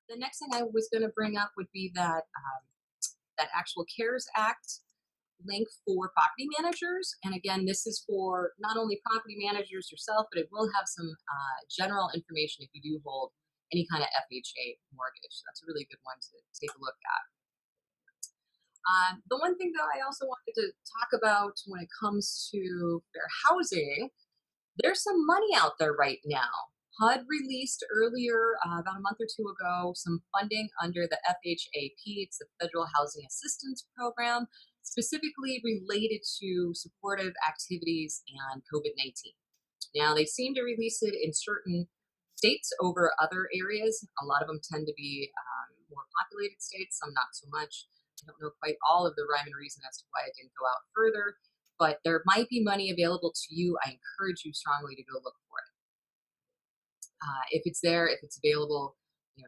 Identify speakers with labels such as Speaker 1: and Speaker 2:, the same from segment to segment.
Speaker 1: The next thing I was going to bring up would be that that actual CARES Act link for property managers. And again, this is for not only property managers yourself, but it will have some general information if you do hold any kind of FHA mortgage. So that's a really good one to take a look at. The one thing that I also wanted to talk about when it comes to fair housing, there's some money out there right now. HUD released earlier, about a month or two ago, some funding under the FHAP. It's the Federal Housing Assistance Program, specifically related to supportive activities and COVID-19. Now, they seem to release it in certain states over other areas. A lot of them tend to be more populated states, some not so much. I don't know quite all of the rhyme and reason as to why it didn't go out further, but there might be money available to you. I encourage you strongly to go look for it. If it's there, if it's available,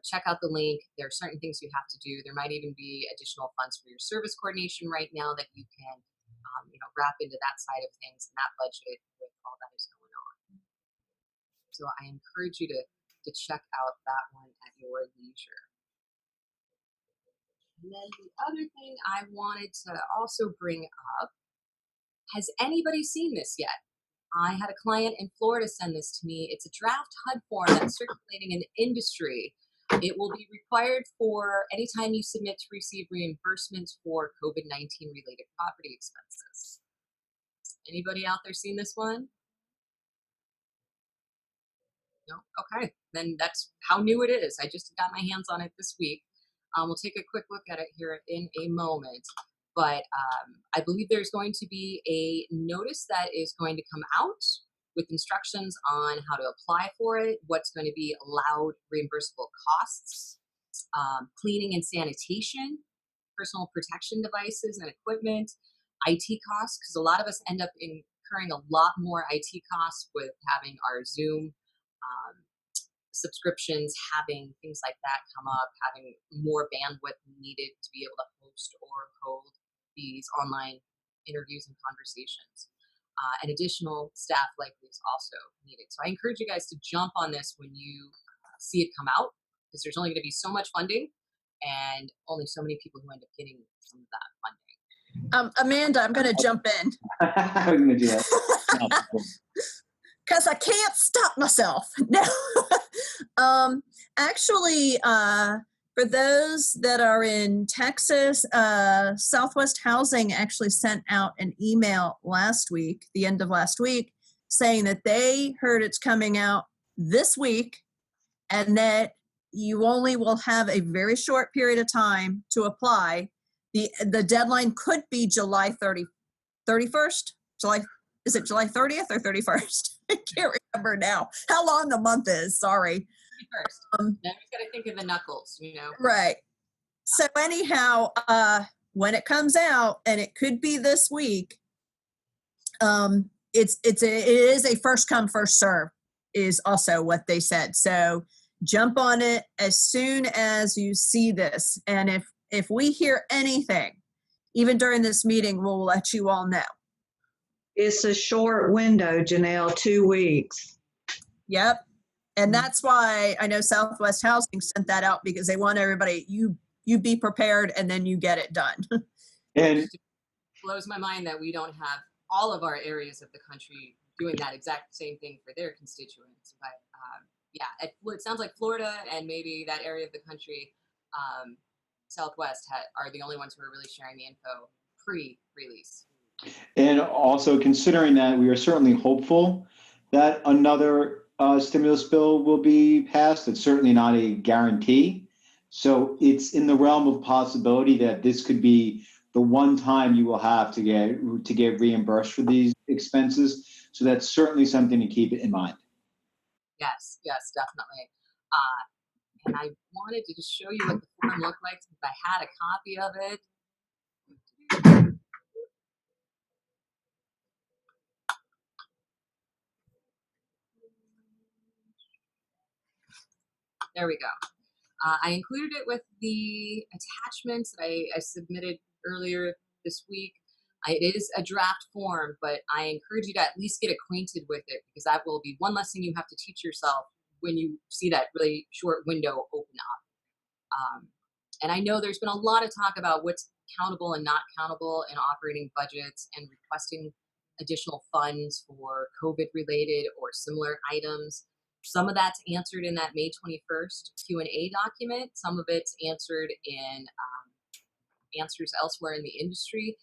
Speaker 1: check out the link. There are certain things you have to do. There might even be additional funds for your service coordination right now that you can, wrap into that side of things and that budget with all that is going on. So I encourage you to check out that one at your leisure. And then the other thing I wanted to also bring up, has anybody seen this yet? I had a client in Florida send this to me. It's a draft HUD form that's circulating in the industry. It will be required for anytime you submit to receive reimbursements for COVID-19 related property expenses. Anybody out there seen this one? No? Okay, then that's how new it is. I just got my hands on it this week. We'll take a quick look at it here in a moment. But I believe there's going to be a notice that is going to come out with instructions on how to apply for it, what's going to be allowed reimbursable costs, cleaning and sanitation, personal protection devices and equipment, IT costs, because a lot of us end up incurring a lot more IT costs with having our Zoom subscriptions, having things like that come up, having more bandwidth needed to be able to host or hold these online interviews and conversations. And additional staff likely is also needed. So I encourage you guys to jump on this when you see it come out, because there's only going to be so much funding and only so many people who end up getting some of that funding.
Speaker 2: Amanda, I'm going to jump in.
Speaker 3: I'm going to do that.
Speaker 2: Because I can't stop myself. No. Actually, for those that are in Texas, Southwest Housing actually sent out an email last week, the end of last week, saying that they heard it's coming out this week and that you only will have a very short period of time to apply. The deadline could be July 31st? Is it July 30th or 31st? I can't remember now how long the month is. Sorry.
Speaker 1: First, now we've got to think of the knuckles,
Speaker 2: Right. So anyhow, when it comes out, and it could be this week, it is a first come first serve is also what they said. So jump on it as soon as you see this, and if we hear anything, even during this meeting, we'll let you all know.
Speaker 4: It's a short window, Janelle, 2 weeks.
Speaker 2: Yep. And that's why I know Southwest Housing sent that out, because they want everybody, you be prepared and then you get it done.
Speaker 3: And
Speaker 1: it blows my mind that we don't have all of our areas of the country doing that exact same thing for their constituents. But yeah, it sounds like Florida and maybe that area of the country, Southwest, are the only ones who are really sharing the info pre-release.
Speaker 3: And also considering that we are certainly hopeful that another stimulus bill will be passed, it's certainly not a guarantee. So it's in the realm of possibility that this could be the one time you will have to get reimbursed for these expenses. So that's certainly something to keep in mind.
Speaker 1: Yes, definitely. And I wanted to just show you what the form looked like since I had a copy of it. There we go. I included it with the attachments that I submitted earlier this week. It is a draft form, but I encourage you to at least get acquainted with it, because that will be one less thing you have to teach yourself when you see that really short window open up. And I know there's been a lot of talk about what's countable and not countable in operating budgets and requesting additional funds for COVID related or similar items. Some of that's answered in that May 21st Q&A document. Some of it's answered in answers elsewhere in the industry.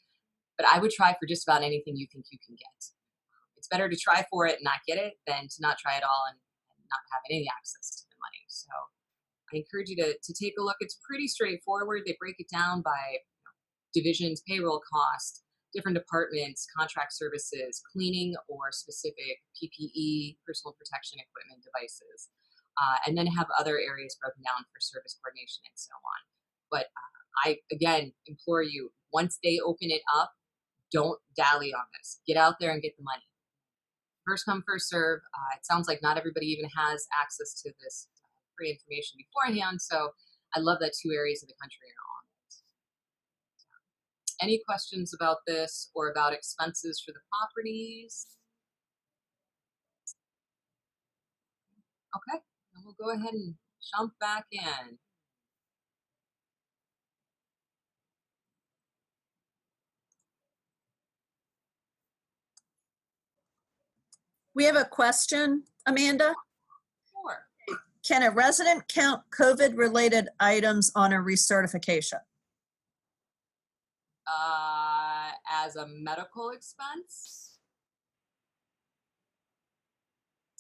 Speaker 1: But I would try for just about anything you think you can get. It's better to try for it and not get it than to not try at all and not have any access to the money. So I encourage you to take a look. It's pretty straightforward. They break it down by divisions, payroll costs, different departments, contract services, cleaning or specific PPE, personal protection equipment devices, and then have other areas broken down for service coordination and so on. But I, again, implore you, once they open it up, don't dally on this. Get out there and get the money. First come, first serve. It sounds like not everybody even has access to this free information beforehand. So I love that 2 areas of the country are on it. Any questions about this or about expenses for the properties? Okay, and we'll go ahead and jump back in.
Speaker 2: We have a question, Amanda.
Speaker 1: Sure.
Speaker 2: Can a resident count COVID-related items on a recertification?
Speaker 1: As a medical expense?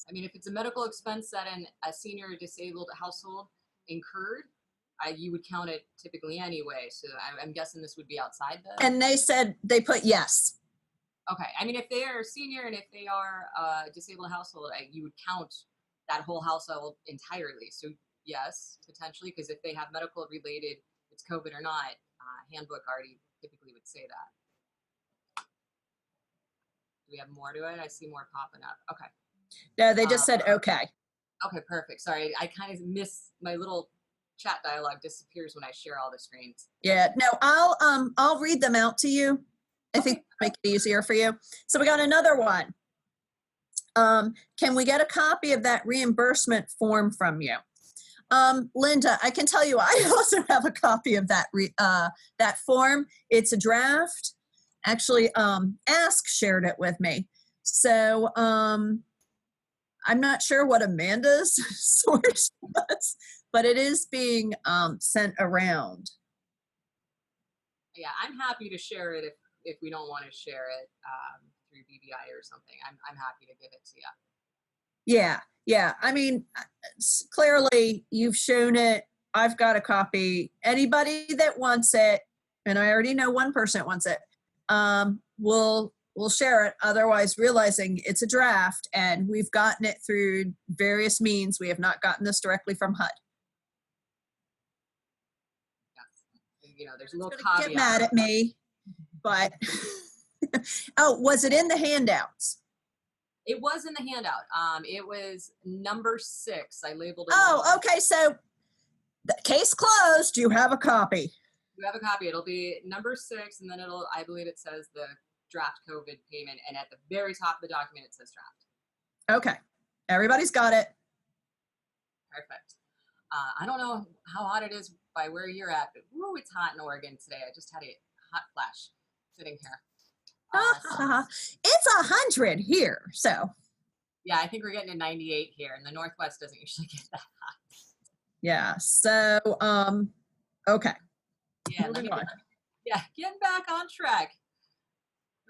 Speaker 1: I mean, if it's a medical expense that a senior or disabled household incurred, you would count it typically anyway. So I'm guessing this would be outside the.
Speaker 2: And they said they put yes.
Speaker 1: Okay. I mean, if they are a senior and if they are a disabled household, you would count that whole household entirely. So yes, potentially, because if they have medical related, it's COVID or not, handbook already typically would say that. Do we have more to it? I see more popping up. Okay.
Speaker 2: No, they just said okay.
Speaker 1: Okay, perfect. Sorry, I kind of miss my little chat dialogue disappears when I share all the screens.
Speaker 2: Yeah, no, I'll read them out to you. I think make it easier for you. So we got another one. Can we get a copy of that reimbursement form from you? Linda, I can tell you I also have a copy of that that form. It's a draft. Actually, Ask shared it with me. So I'm not sure what Amanda's source was, but it is being sent around.
Speaker 1: Yeah, I'm happy to share it if we don't want to share it through BBI or something. I'm happy to give it to you.
Speaker 2: Yeah. I mean, clearly you've shown it. I've got a copy. Anybody that wants it, and I already know one person that wants it, we'll share it. Otherwise, realizing it's a draft and we've gotten it through various means. We have not gotten this directly from HUD.
Speaker 1: Yes. You know, there's a little
Speaker 2: caveat. Get mad at me, but oh, was it in the handouts?
Speaker 1: It was in the handout. It was number 6. I labeled it.
Speaker 2: Oh, okay. So the case closed. You have a copy.
Speaker 1: You have a copy. It'll be number 6, and then I believe it says the draft COVID payment, and at the very top of the document it says draft.
Speaker 2: Okay, everybody's got it.
Speaker 1: Perfect. I don't know how hot it is by where you're at, but woo, it's hot in Oregon today. I just had a hot flash sitting here.
Speaker 2: It's 100 here, so.
Speaker 1: Yeah, I think we're getting to 98 here, and the Northwest doesn't usually get that hot.
Speaker 2: Yeah, so, okay.
Speaker 1: Yeah, getting back on track.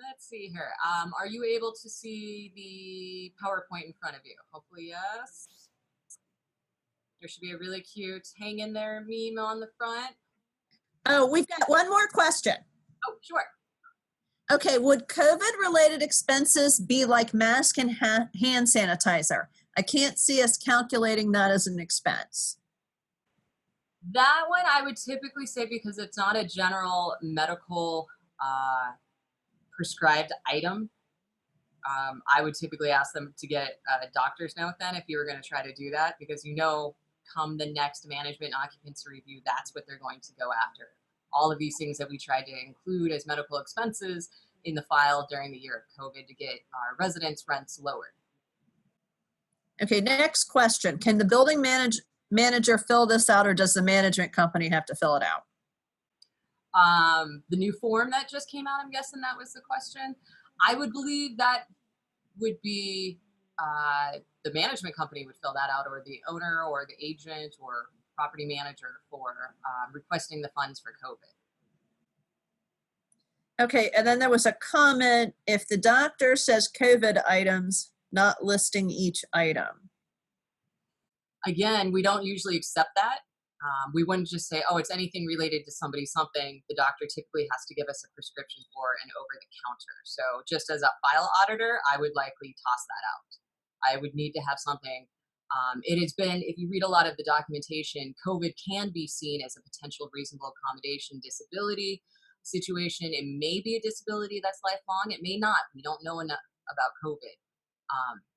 Speaker 1: Let's see here. Are you able to see the PowerPoint in front of you? Hopefully, yes. There should be a really cute hang in there meme on the front.
Speaker 2: Oh, we've got one more question.
Speaker 1: Oh, sure.
Speaker 2: Okay, would COVID-related expenses be like mask and hand sanitizer? I can't see us calculating that as an expense.
Speaker 1: That one I would typically say, because it's not a general medical prescribed item, I would typically ask them to get a doctor's note then if you were going to try to do that, because come the next management occupancy review, that's what they're going to go after. All of these things that we tried to include as medical expenses in the file during the year of COVID to get our residents' rents lowered.
Speaker 2: Okay, next question. Can the building manager fill this out, or does the management company have to fill it out?
Speaker 1: The new form that just came out, I'm guessing that was the question. I would believe that would be the management company would fill that out, or the owner or the agent or property manager for requesting the funds for COVID.
Speaker 2: Okay, and then there was a comment, if the doctor says COVID items, not listing each item.
Speaker 1: Again, we don't usually accept that. We wouldn't just say, oh, it's anything related to somebody, something. The doctor typically has to give us a prescription for and over the counter. So just as a file auditor, I would likely toss that out. I would need to have something. It has been, if you read a lot of the documentation, COVID can be seen as a potential reasonable accommodation disability situation. It may be a disability that's lifelong. It may not. We don't know enough about COVID.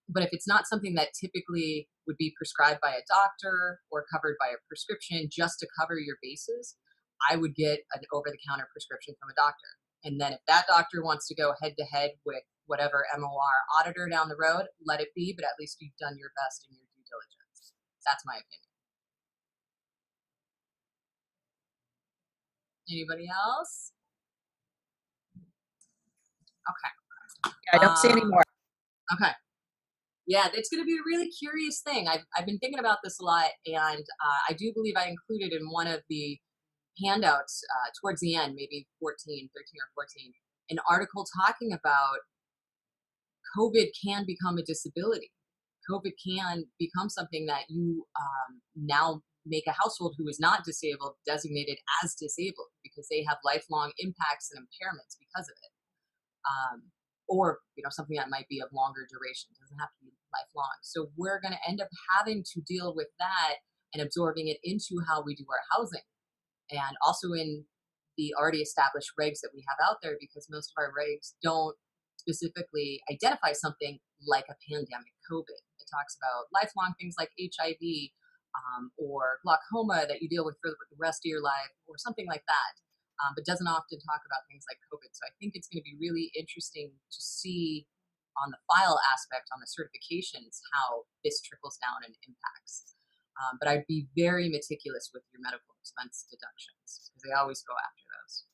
Speaker 1: But if it's not something that typically would be prescribed by a doctor or covered by a prescription just to cover your bases, I would get an over-the-counter prescription from a doctor. And then if that doctor wants to go head-to-head with whatever MOR auditor down the road, let it be, but at least you've done your best in your due diligence. That's my opinion. Anybody else? Okay.
Speaker 2: Yeah, I don't see any more.
Speaker 1: Okay. Yeah, it's going to be a really curious thing. I've been thinking about this a lot, and I do believe I included in one of the handouts towards the end, maybe 13 or 14, an article talking about COVID can become a disability. COVID can become something that you now make a household who is not disabled designated as disabled because they have lifelong impacts and impairments because of it. Or something that might be of longer duration. It doesn't have to be lifelong. So we're going to end up having to deal with that and absorbing it into how we do our housing, and also in the already established regs that we have out there, because most of our regs don't specifically identify something like a pandemic COVID. It talks about lifelong things like HIV or glaucoma that you deal with for the rest of your life or something like that. But doesn't often talk about things like COVID. So I think it's going to be really interesting to see on the file aspect, on the certifications, how this trickles down and impacts. But I'd be very meticulous with your medical expense deductions because they always go after those.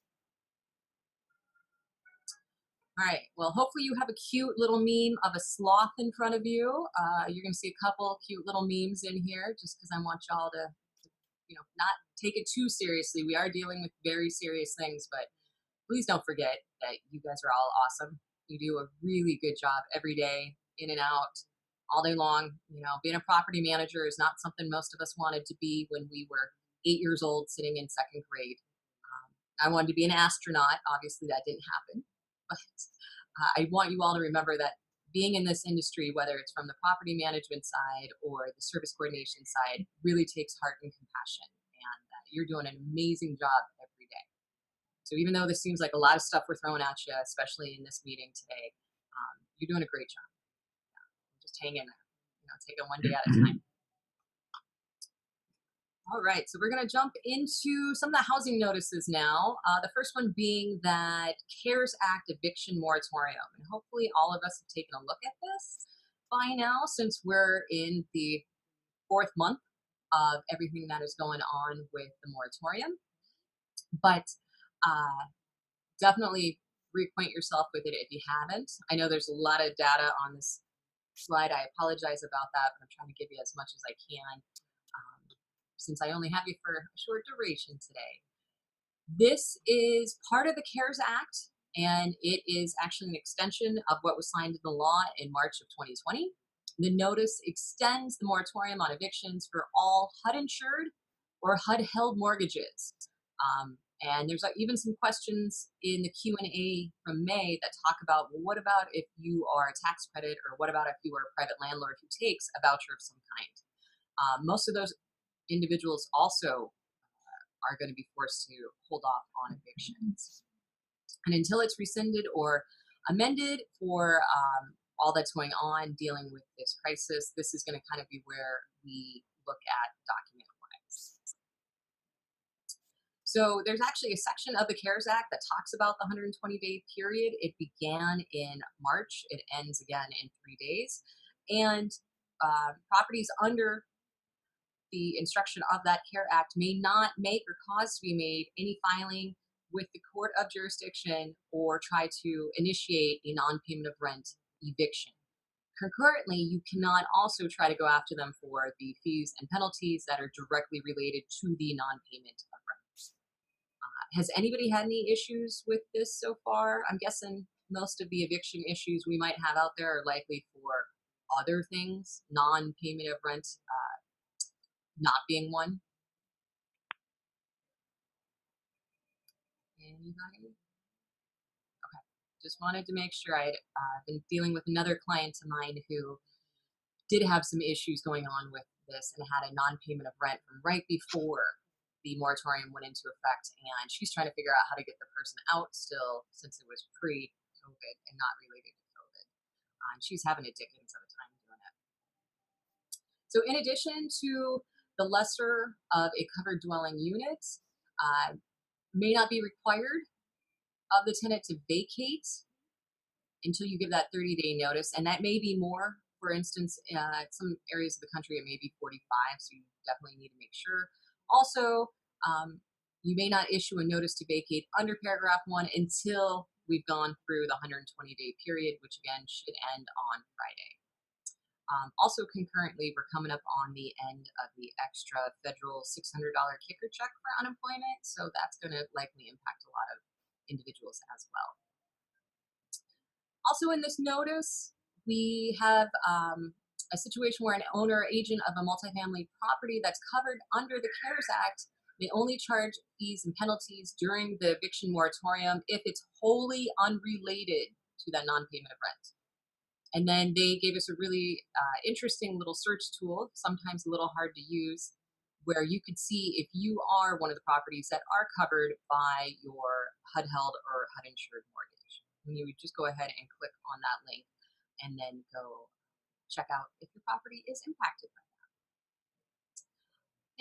Speaker 1: All right, well, hopefully you have a cute little meme of a sloth in front of you. You're going to see a couple cute little memes in here just because I want y'all to not take it too seriously. We are dealing with very serious things, but please don't forget that you guys are all awesome. You do a really good job every day, in and out, all day long. Being a property manager is not something most of us wanted to be when we were 8 years old sitting in second grade. I wanted to be an astronaut. Obviously, that didn't happen. But I want you all to remember that being in this industry, whether it's from the property management side or the service coordination side, really takes heart and compassion. And you're doing an amazing job every day. So even though this seems like a lot of stuff we're throwing at you, especially in this meeting today, you're doing a great job. Just hang in there. Take it one day at a time. All right, so we're going to jump into some of the housing notices now. The first one being that CARES Act eviction moratorium. And hopefully all of us have taken a look at this by now, since we're in the 4th month of everything that is going on with the moratorium. But definitely reacquaint yourself with it if you haven't. I know there's a lot of data on this slide. I apologize about that, but I'm trying to give you as much as I can. Since I only have you for a short duration today. This is part of the CARES Act, and it is actually an extension of what was signed into law in March of 2020. The notice extends the moratorium on evictions for all HUD-insured or HUD-held mortgages. And there's even some questions in the Q&A from May that talk about, well, what about if you are a tax credit, or what about if you are a private landlord who takes a voucher of some kind? Most of those individuals also are going to be forced to hold off on evictions. And until it's rescinded or amended for all that's going on dealing with this crisis, this is going to kind of be where we look at document-wise. So there's actually a section of the CARES Act that talks about the 120-day period. It began in March. It ends again in 3 days. And properties under the instruction of that CARE Act may not make or cause to be made any filing with the court of jurisdiction or try to initiate a non-payment of rent eviction. Concurrently, you cannot also try to go after them for the fees and penalties that are directly related to the non-payment of rent. Has anybody had any issues with this so far? I'm guessing most of the eviction issues we might have out there are likely for other things, non-payment of rent not being one. Anybody? Okay, just wanted to make sure. I'd been dealing with another client of mine who did have some issues going on with this and had a non-payment of rent from right before the moratorium went into effect, and she's trying to figure out how to get the person out still, since it was pre-COVID and not related to COVID. And she's having a dickens of a time doing it. So in addition to the lesser of a covered dwelling unit, may not be required of the tenant to vacate until you give that 30-day notice, and that may be more. For instance, some areas of the country, it may be 45, so you definitely need to make sure. Also, you may not issue a notice to vacate under paragraph 1 until we've gone through the 120-day period, which again should end on Friday. Also concurrently, we're coming up on the end of the extra federal $600 kicker check for unemployment, so that's going to likely impact a lot of individuals as well. Also in this notice, we have a situation where an owner or agent of a multifamily property that's covered under the CARES Act may only charge fees and penalties during the eviction moratorium if it's wholly unrelated to that non-payment of rent. And then they gave us a really interesting little search tool, sometimes a little hard to use, where you could see if you are one of the properties that are covered by your HUD held or HUD insured mortgage. And you would just go ahead and click on that link and then go check out if your property is impacted by that.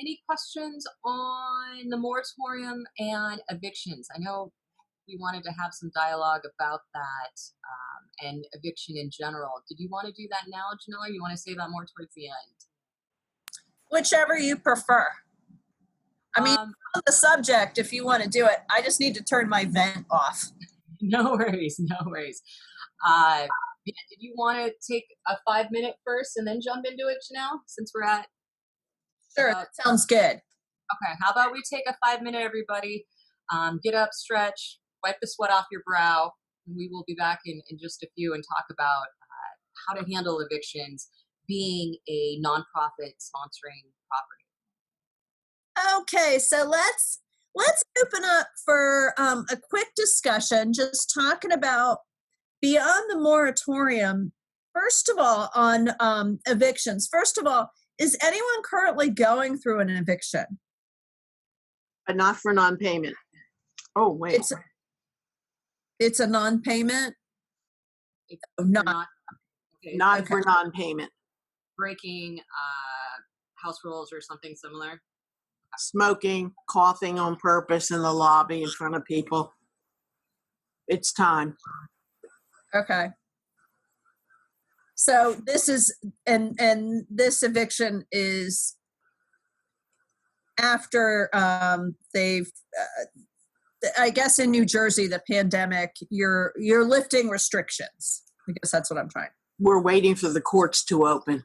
Speaker 1: Any questions on the moratorium and evictions? I know we wanted to have some dialogue about that and eviction in general. Did you want to do that now, Janelle, or you want to save that more towards the end?
Speaker 2: Whichever you prefer. I mean, on the subject, if you want to do it, I just need to turn my vent off.
Speaker 1: No worries, no worries. Yeah, did you want to take a 5-minute first and then jump into it, Janelle, since we're at?
Speaker 2: Sure, that sounds good.
Speaker 1: Okay, how about we take a 5-minute, everybody? Get up, stretch, wipe the sweat off your brow, and we will be back in just a few and talk about how to handle evictions being a nonprofit sponsoring property.
Speaker 2: Okay, so let's open up for a quick discussion, just talking about beyond the moratorium. First of all, on evictions. First of all, is anyone currently going through an eviction?
Speaker 5: But not for non-payment. Oh, wait.
Speaker 2: It's a non-payment?
Speaker 1: It's
Speaker 2: not
Speaker 1: okay,
Speaker 5: Not
Speaker 2: okay.
Speaker 5: for non-payment.
Speaker 1: Breaking house rules or something similar.
Speaker 5: Smoking, coughing on purpose in the lobby in front of people. It's time.
Speaker 2: Okay. So this is, and this eviction is after they've, I guess in New Jersey, the pandemic, you're lifting restrictions. I guess that's what I'm trying.
Speaker 5: We're waiting for the courts to open.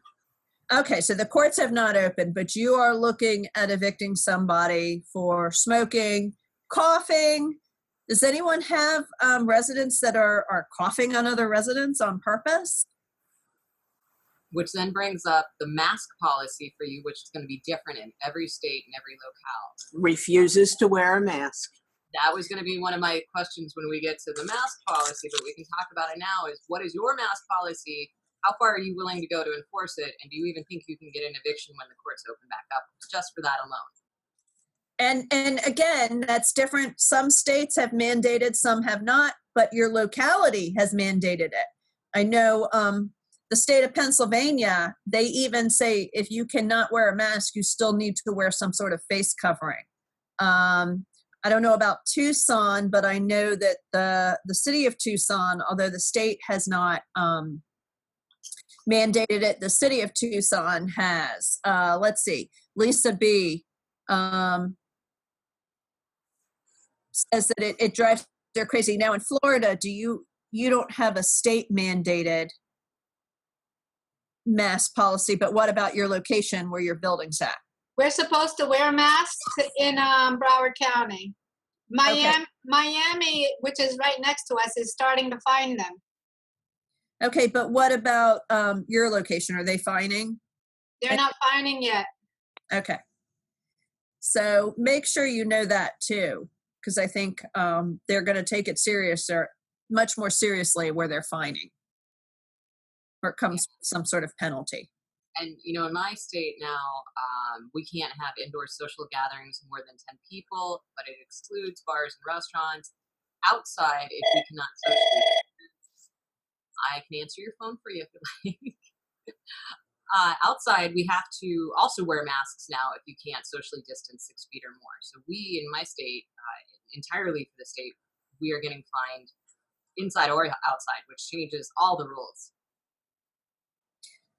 Speaker 2: Okay, so the courts have not opened, but you are looking at evicting somebody for smoking, coughing. Does anyone have residents that are coughing on other residents on purpose?
Speaker 1: Which then brings up the mask policy for you, which is going to be different in every state and every locale.
Speaker 5: Refuses to wear a mask.
Speaker 1: That was going to be one of my questions when we get to the mask policy, but we can talk about it now. Is what is your mask policy? How far are you willing to go to enforce it? And do you even think you can get an eviction when the courts open back up just for that alone?
Speaker 2: And again, that's different. Some states have mandated, some have not, but your locality has mandated it. I know the state of Pennsylvania, they even say if you cannot wear a mask, you still need to wear some sort of face covering. I don't know about Tucson, but I know that the city of Tucson, although the state has not mandated it. The city of Tucson has. Let's see. Lisa B. Says that it drives her crazy. Now in Florida, you don't have a state mandated mask policy, but what about your location where your building's at?
Speaker 6: We're supposed to wear masks in Broward County. Miami, which is right next to us, is starting to fine them.
Speaker 2: Okay, but what about your location? Are they fining?
Speaker 6: They're not fining yet.
Speaker 2: Okay. So make sure you know that too, because I think they're going to take it serious or much more seriously where they're fining or it comes some sort of penalty.
Speaker 1: And, you know, in my state now, we can't have indoor social gatherings more than 10 people, but it excludes bars and restaurants. Outside, if we cannot socially distance, I can answer your phone for you if you like. Outside, we have to also wear masks now if you can't socially distance 6 feet or more. So we, in my state, entirely for the state, we are getting fined inside or outside, which changes all the rules.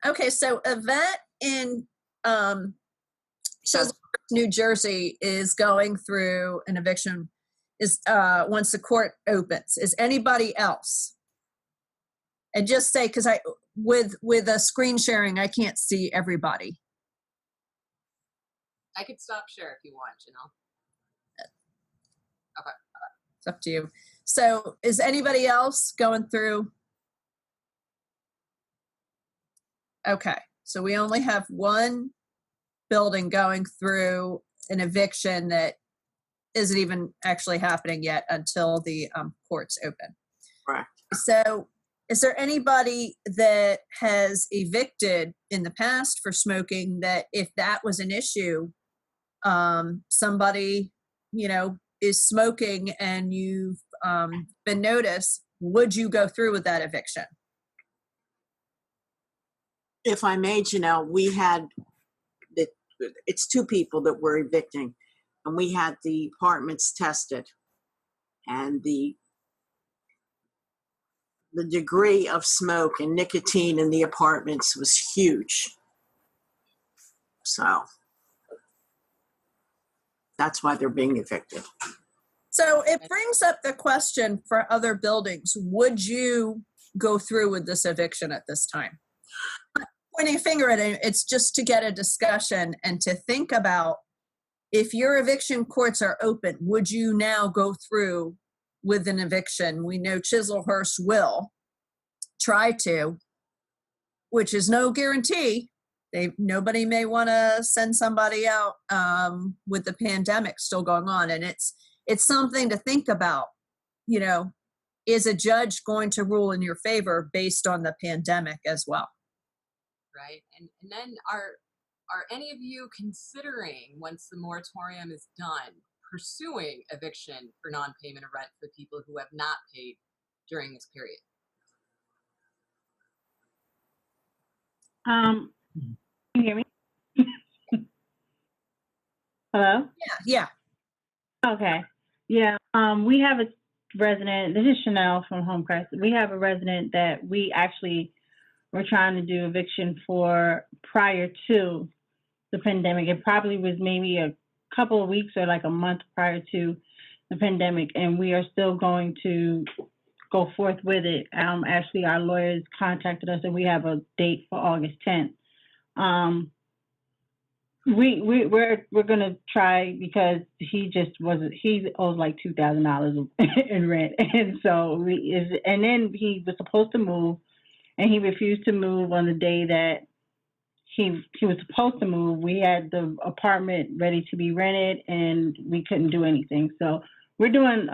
Speaker 2: Okay, so a vet in New Jersey is going through an eviction is once the court opens. Is anybody else? And just say, because with a screen sharing, I can't see everybody.
Speaker 1: I could stop share if you want, you know. Okay.
Speaker 2: It's up to you. So is anybody else going through? Okay, so we only have one building going through an eviction that isn't even actually happening yet until the courts open.
Speaker 5: Right.
Speaker 2: So is there anybody that has evicted in the past for smoking that if that was an issue, somebody, you know, is smoking and you've been noticed, would you go through with that eviction?
Speaker 5: If I may, Janelle, we had it's 2 people that we're evicting, and we had the apartments tested, and the degree of smoke and nicotine in the apartments was huge. So that's why they're being evicted.
Speaker 2: So it brings up the question for other buildings. Would you go through with this eviction at this time? I'm not pointing a finger at it. It's just to get a discussion and to think about if your eviction courts are open, would you now go through with an eviction? We know Chislehurst will try to, which is no guarantee. Nobody may want to send somebody out with the pandemic still going on. And it's something to think about. You know, is a judge going to rule in your favor based on the pandemic as well?
Speaker 1: Right. And then are any of you considering, once the moratorium is done, pursuing eviction for non-payment of rent for people who have not paid during this period?
Speaker 7: Can you hear me? Hello?
Speaker 2: Yeah.
Speaker 7: Okay. Yeah. We have a resident, this is Chanel from Homecrest. We have a resident that we actually were trying to do eviction for prior to the pandemic. It probably was maybe a couple of weeks or like a month prior to the pandemic, and we are still going to go forth with it. Actually, our lawyers contacted us, and we have a date for August 10th. We're gonna try because he owes like $2,000 in rent, and so and then he was supposed to move, and he refused to move on the day that he was supposed to move. We had the apartment ready to be rented, and we couldn't do anything. So we're doing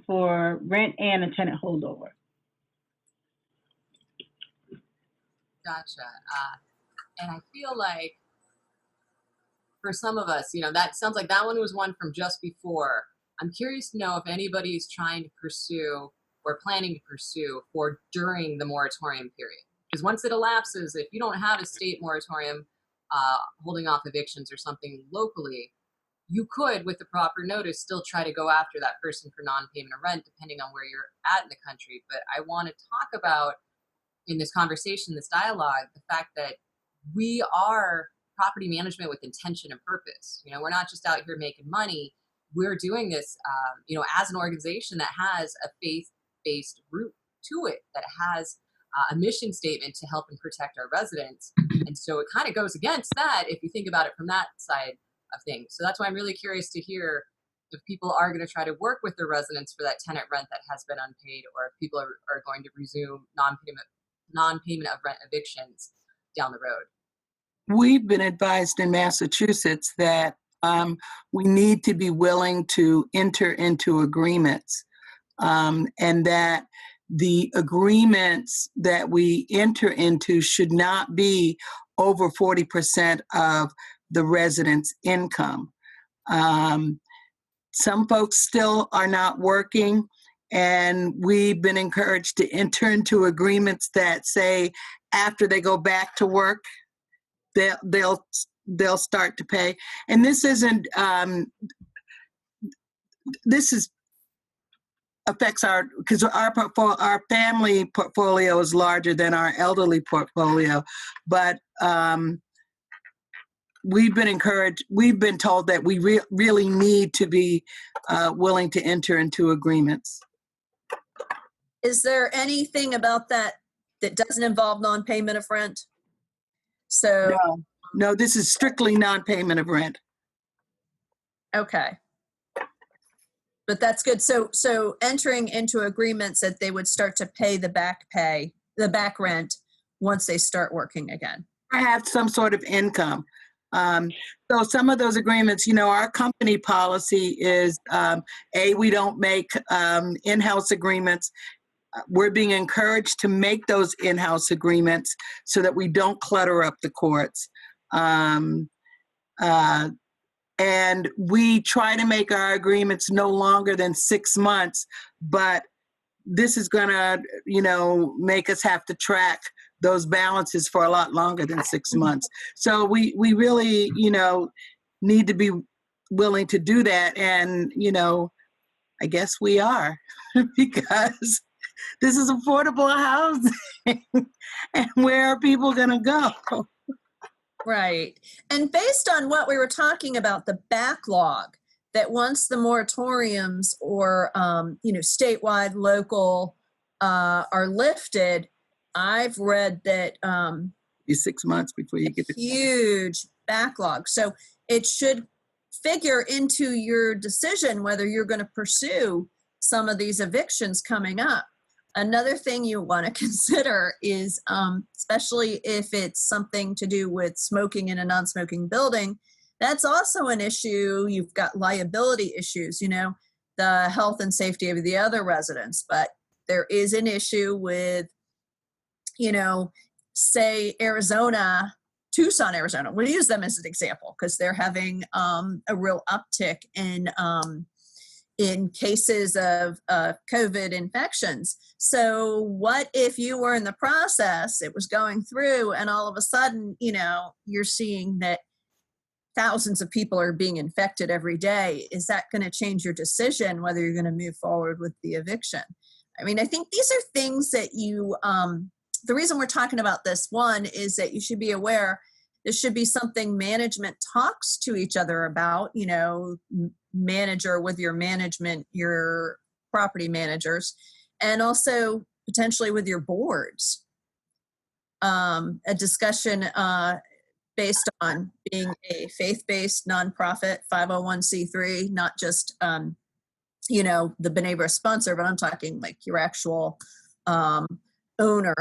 Speaker 7: for rent and a tenant holdover.
Speaker 1: Gotcha. And I feel like for some of us, you know, that sounds like that one was one from just before. I'm curious to know if anybody's trying to pursue or planning to pursue for during the moratorium period. Because once it elapses, if you don't have a state moratorium holding off evictions or something locally, you could, with the proper notice, still try to go after that person for non-payment of rent, depending on where you're at in the country. But I want to talk about in this conversation, this dialogue, the fact that we are property management with intention and purpose. You know, we're not just out here making money. We're doing this, you know, as an organization that has a faith-based root to it, that has a mission statement to help and protect our residents. And so it kind of goes against that if you think about it from that side of things. So that's why I'm really curious to hear if people are going to try to work with their residents for that tenant rent that has been unpaid, or if people are going to resume non-payment of rent evictions down the road.
Speaker 8: We've been advised in Massachusetts that we need to be willing to enter into agreements, and that the agreements that we enter into should not be over 40% of the resident's income. Some folks still are not working, and we've been encouraged to enter into agreements that say after they go back to work, they'll start to pay. And this isn't affects because our family portfolio is larger than our elderly portfolio, but we've been told that we really need to be willing to enter into agreements.
Speaker 2: Is there anything about that doesn't involve non-payment of rent? So
Speaker 8: no, this is strictly non-payment of rent.
Speaker 2: Okay. But that's good. So entering into agreements that they would start to pay the back rent once they start working again.
Speaker 8: I have some sort of income. So some of those agreements, you know, our company policy is, we don't make in-house agreements. We're being encouraged to make those in-house agreements so that we don't clutter up the courts. And we try to make our agreements no longer than 6 months, but this is gonna, you know, make us have to track those balances for a lot longer than 6 months. So we really, you know, need to be willing to do that. And, you know, I guess we are because this is affordable housing. And where are people gonna go?
Speaker 2: Right. And based on what we were talking about, the backlog, that once the moratoriums or, you know, statewide, local are lifted, I've read that
Speaker 8: Be 6 months before you get the
Speaker 2: huge backlog. So it should figure into your decision whether you're going to pursue some of these evictions coming up. Another thing you want to consider is, especially if it's something to do with smoking in a non-smoking building, that's also an issue. You've got liability issues, you know, the health and safety of the other residents. But there is an issue with, you know, say Tucson, Arizona. We'll use them as an example because they're having a real uptick in cases of COVID infections. So what if you were in the process, it was going through, and all of a sudden, you know, you're seeing that thousands of people are being infected every day? Is that going to change your decision whether you're going to move forward with the eviction? I mean, I think these are things that you, the reason we're talking about this one is that you should be aware this should be something management talks to each other about, you know, manager with your management, your property managers, and also potentially with your boards. A discussion based on being a faith-based nonprofit 501c3, not just, you know, the B'nai B'rith sponsor, but I'm talking like your actual owner.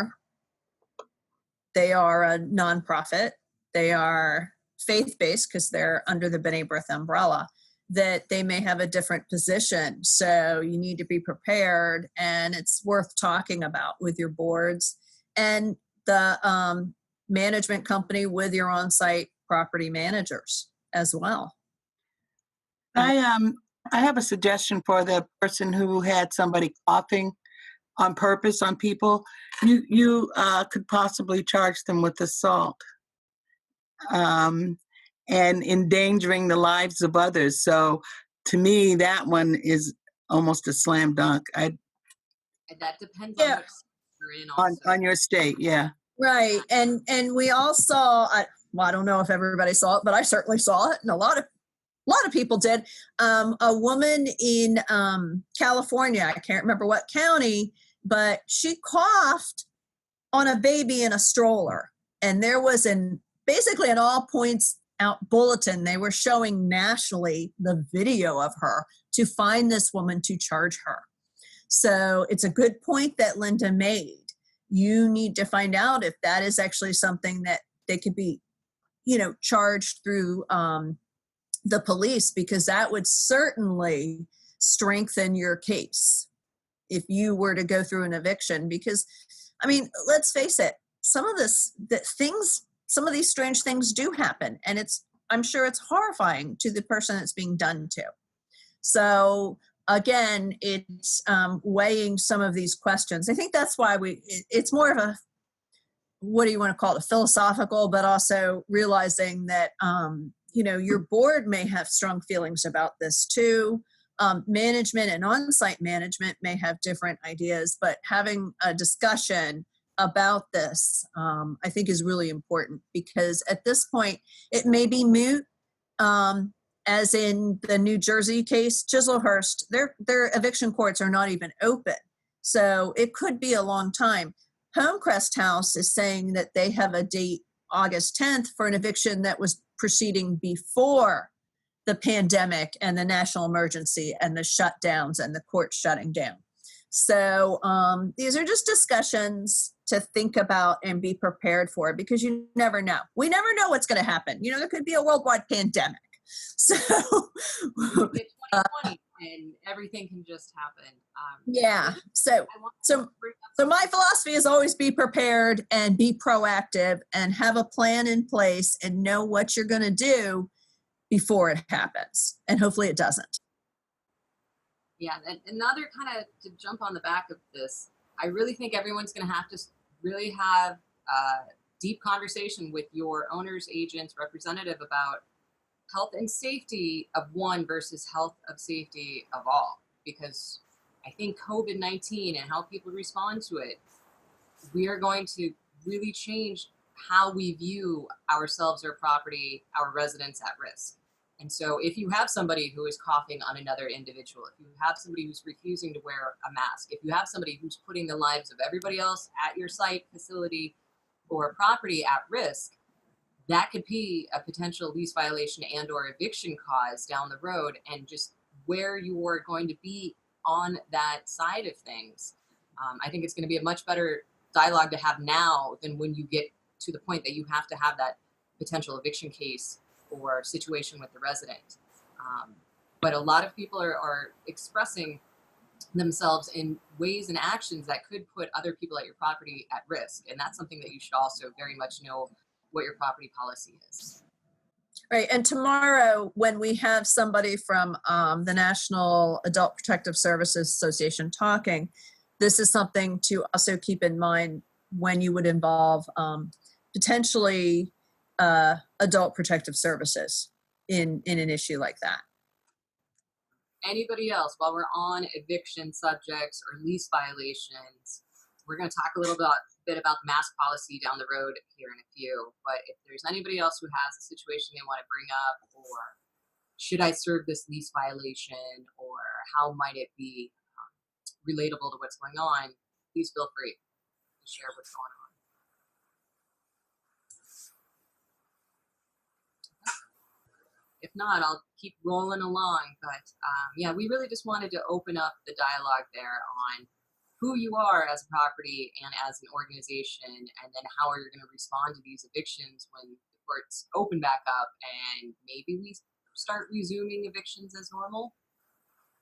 Speaker 2: They are a nonprofit. They are faith-based because they're under the B'nai B'rith umbrella, that they may have a different position. So you need to be prepared, and it's worth talking about with your boards and the management company with your on-site property managers as well.
Speaker 8: I have a suggestion for the person who had somebody coughing on purpose on people. You could possibly charge them with assault and endangering the lives of others. So to me, that one is almost a slam dunk.
Speaker 1: And that depends on what factor in also.
Speaker 8: on your state, yeah.
Speaker 2: Right. And we all saw, well, I don't know if everybody saw it, but I certainly saw it, and a lot of people did. A woman in California, I can't remember what county, but she coughed on a baby in a stroller. And there was basically an all points out bulletin. They were showing nationally the video of her to find this woman to charge her. So it's a good point that Linda made. You need to find out if that is actually something that they could be, charged through the police, because that would certainly strengthen your case if you were to go through an eviction. Because, let's face it, some of these strange things do happen, and I'm sure it's horrifying to the person that's being done to. So again, it's weighing some of these questions. I think that's why it's more of a, what do you want to call it, a philosophical, but also realizing that, your board may have strong feelings about this too. Management and on-site management may have different ideas, but having a discussion about this, I think is really important, because at this point it may be moot. As in the New Jersey case, Chislehurst, their eviction courts are not even open. So it could be a long time. Homecrest House is saying that they have a date, August 10th, for an eviction that was proceeding before the pandemic and the national emergency and the shutdowns and the court shutting down. So these are just discussions to think about and be prepared for, because you never know. We never know what's going to happen. There could be a worldwide pandemic. So
Speaker 1: It's 2020 and everything can just happen.
Speaker 2: Yeah. So my philosophy is always be prepared and be proactive and have a plan in place and know what you're going to do before it happens. And hopefully it doesn't.
Speaker 1: Yeah. And another kind of to jump on the back of this, I really think everyone's going to have to really have a deep conversation with your owner's agent's representative about health and safety of one versus health of safety of all. Because I think COVID-19 and how people respond to it, we are going to really change how we view ourselves, our property, our residents at risk. And so if you have somebody who is coughing on another individual, if you have somebody who's refusing to wear a mask, if you have somebody who's putting the lives of everybody else at your site, facility, or property at risk, that could be a potential lease violation and or eviction cause down the road, and just where you're going to be on that side of things. I think it's going to be a much better dialogue to have now than when you get to the point that you have to have that potential eviction case or situation with the resident. But a lot of people are expressing themselves in ways and actions that could put other people at your property at risk. And that's something that you should also very much know what your property policy is.
Speaker 2: Right. And tomorrow, when we have somebody from the National Adult Protective Services Association talking, this is something to also keep in mind when you would involve potentially adult protective services in an issue like that.
Speaker 1: Anybody else, while we're on eviction subjects or lease violations, we're going to talk a little bit about mask policy down the road here in a few. But if there's anybody else who has a situation they want to bring up, or should I serve this lease violation, or how might it be relatable to what's going on, please feel free to share what's going on. If not, I'll keep rolling along. But yeah, we really just wanted to open up the dialogue there on who you are as a property and as an organization, and then how are you going to respond to these evictions when the courts open back up and maybe we start resuming evictions as normal.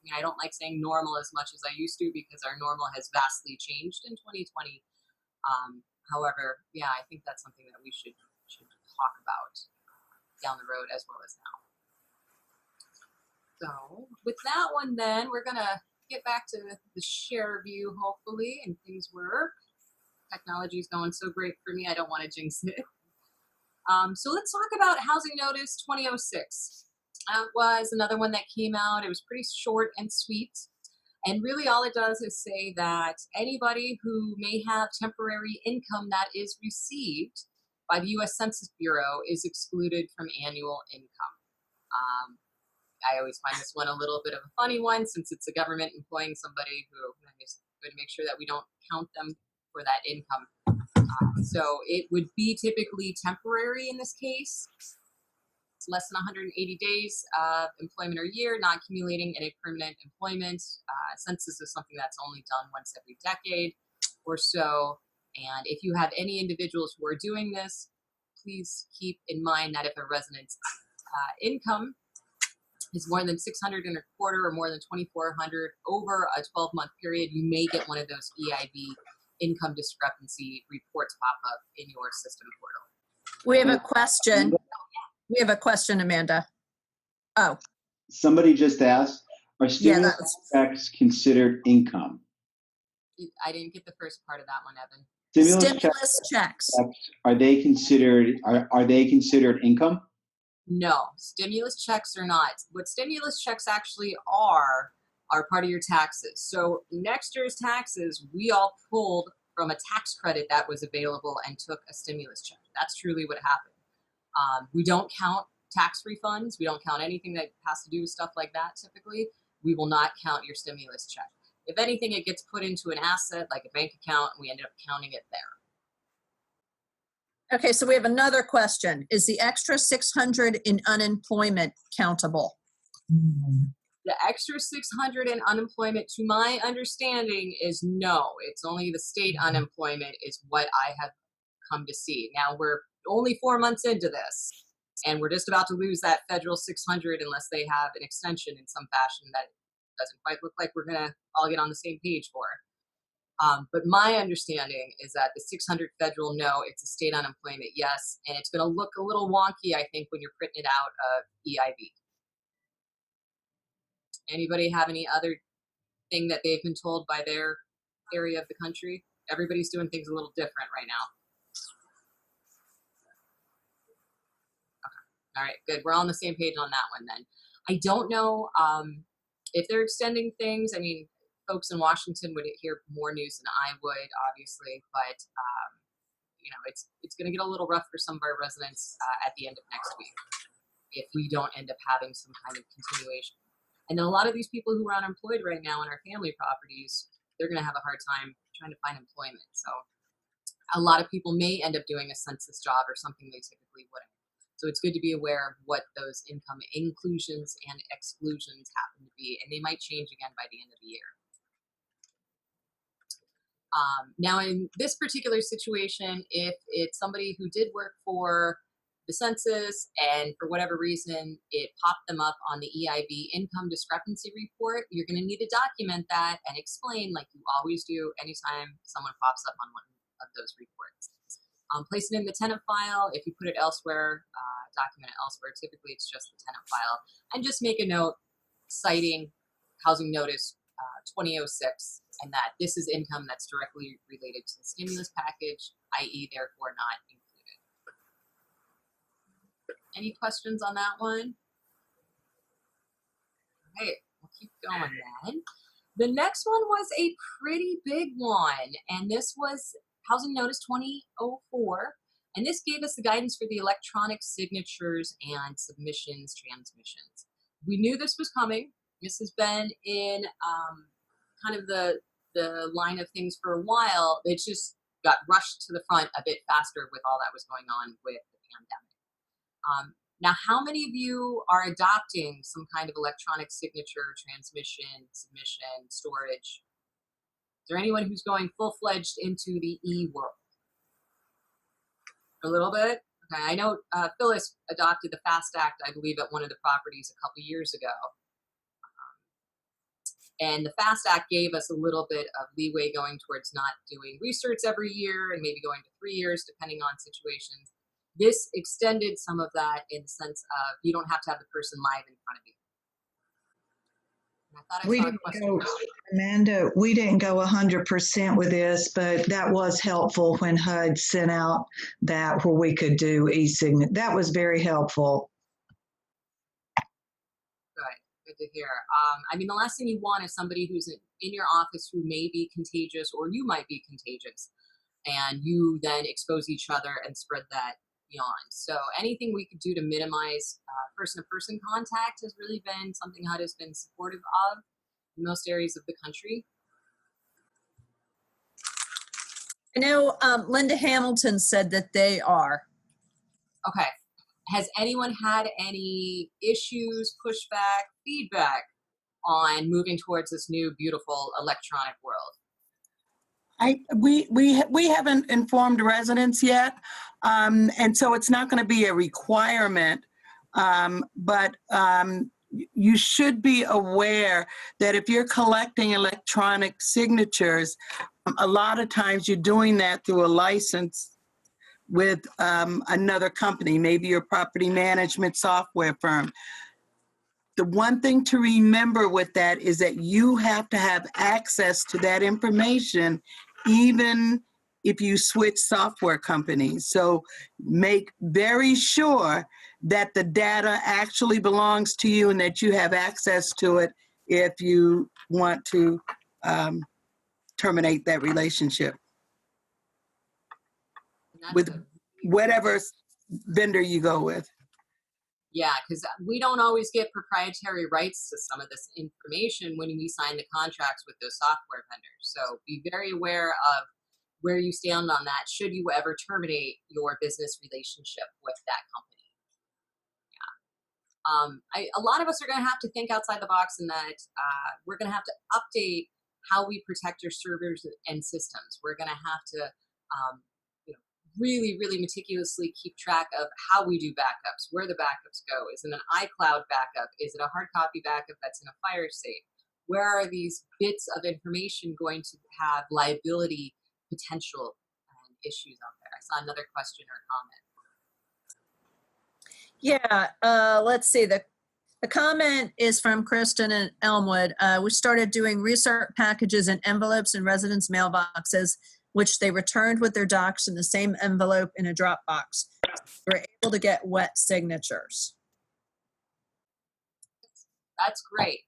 Speaker 1: I don't like saying normal as much as I used to, because our normal has vastly changed in 2020. However, yeah, I think that's something that we should talk about down the road as well as now. So with that one, then we're going to get back to the share view, hopefully, and things work. Technology is going so great for me, I don't want to jinx it. So let's talk about Housing Notice 2006. Was another one that came out. It was pretty short and sweet. And really all it does is say that anybody who may have temporary income that is received by the U.S. Census Bureau is excluded from annual income. I always find this one a little bit of a funny one since it's a government employing somebody who is going to make sure that we don't count them for that income. So it would be typically temporary in this case. It's less than 180 days of employment or year, not accumulating any permanent employment. Census is something that's only done once every decade or so. And if you have any individuals who are doing this, please keep in mind that if a resident's income is more than 600 and a quarter or more than 2,400 over a 12-month period, you may get one of those EIB income discrepancy reports pop up in your system portal.
Speaker 2: We have a question. We have a question, Amanda. Oh,
Speaker 3: Somebody just asked, are
Speaker 2: yeah,
Speaker 3: stimulus checks considered income?
Speaker 1: I didn't get the first part of that one, Evan.
Speaker 2: stimulus checks.
Speaker 3: Are they considered income?
Speaker 1: No, stimulus checks are not. What stimulus checks actually are part of your taxes. So next year's taxes, we all pulled from a tax credit that was available and took a stimulus check. That's truly what happened. We don't count tax refunds. We don't count anything that has to do with stuff like that typically. We will not count your stimulus check. If anything, it gets put into an asset like a bank account and we ended up counting it there.
Speaker 2: Okay, so we have another question. Is the extra 600 in unemployment countable?
Speaker 1: The extra 600 in unemployment, to my understanding, is no. It's only the state unemployment is what I have come to see. Now, we're only 4 months into this, and we're just about to lose that federal 600 unless they have an extension in some fashion that doesn't quite look like we're going to all get on the same page for. But my understanding is that the 600 federal, no, it's a state unemployment, yes. And it's going to look a little wonky, I think, when you're printing it out of EIB. Anybody have any other thing that they've been told by their area of the country? Everybody's doing things a little different right now. Okay. All right, good. We're all on the same page on that one then. I don't know if they're extending things. I mean, folks in Washington would hear more news than I would, obviously, but you know, it's going to get a little rough for some of our residents at the end of next week if we don't end up having some kind of continuation. And then a lot of these people who are unemployed right now in our family properties, they're going to have a hard time trying to find employment. So a lot of people may end up doing a census job or something they typically wouldn't. So it's good to be aware of what those income inclusions and exclusions happen to be, and they might change again by the end of the year. Now, in this particular situation, if it's somebody who did work for the census and for whatever reason it popped them up on the EIB income discrepancy report, you're going to need to document that and explain, like you always do anytime someone pops up on one of those reports. Place it in the tenant file. If you put it elsewhere, document it elsewhere. Typically, it's just the tenant file. And just make a note citing Housing Notice 2006, and that this is income that's directly related to the stimulus package, i.e. therefore not included. Any questions on that one? All right, we'll keep going then. The next one was a pretty big one, and this was Housing Notice 2004, and this gave us the guidance for the electronic signatures and submissions transmissions. We knew this was coming. This has been in kind of the line of things for a while. It just got rushed to the front a bit faster with all that was going on with the pandemic. Now, how many of you are adopting some kind of electronic signature, transmission, submission, storage? Is there anyone who's going full-fledged into the e-world? A little bit? Okay, I know Phyllis adopted the FAST Act, I believe, at one of the properties a couple years ago. And the FAST Act gave us a little bit of leeway going towards not doing research every year and maybe going to 3 years, depending on situations. This extended some of that in the sense of you don't have to have the person live in front of you. And I thought I saw a question.
Speaker 4: Amanda, we didn't go 100% with this, but that was helpful when HUD sent out that where we could do e-signature. That was very helpful.
Speaker 1: Good to hear. I mean, the last thing you want is somebody who's in your office who may be contagious, or you might be contagious, and you then expose each other and spread that beyond. So anything we could do to minimize person-to-person contact has really been something HUD has been supportive of in most areas of the country.
Speaker 2: I know Linda Hamilton said that they are.
Speaker 1: Okay. Has anyone had any issues, pushback, feedback on moving towards this new, beautiful electronic world?
Speaker 8: We haven't informed residents yet, and so it's not going to be a requirement. But you should be aware that if you're collecting electronic signatures, a lot of times you're doing that through a license with another company, maybe your property management software firm. The one thing to remember with that is that you have to have access to that information, even if you switch software companies. So make very sure that the data actually belongs to you and that you have access to it if you want to terminate that relationship with whatever vendor you go with.
Speaker 1: Yeah, because we don't always get proprietary rights to some of this information when we sign the contracts with those software vendors. So be very aware of where you stand on that should you ever terminate your business relationship with that company. Yeah. A lot of us are going to have to think outside the box in that we're going to have to update how we protect your servers and systems. We're going to have to really, really meticulously keep track of how we do backups, where the backups go. Is it an iCloud backup? Is it a hard copy backup that's in a fire safe? Where are these bits of information going to have liability potential and issues out there? I saw another question or comment.
Speaker 2: Yeah, let's see. The comment is from Kristen in Elmwood. We started doing research packages and envelopes in residents' mailboxes, which they returned with their docs in the same envelope in a Dropbox. We're able to get wet signatures.
Speaker 1: That's great.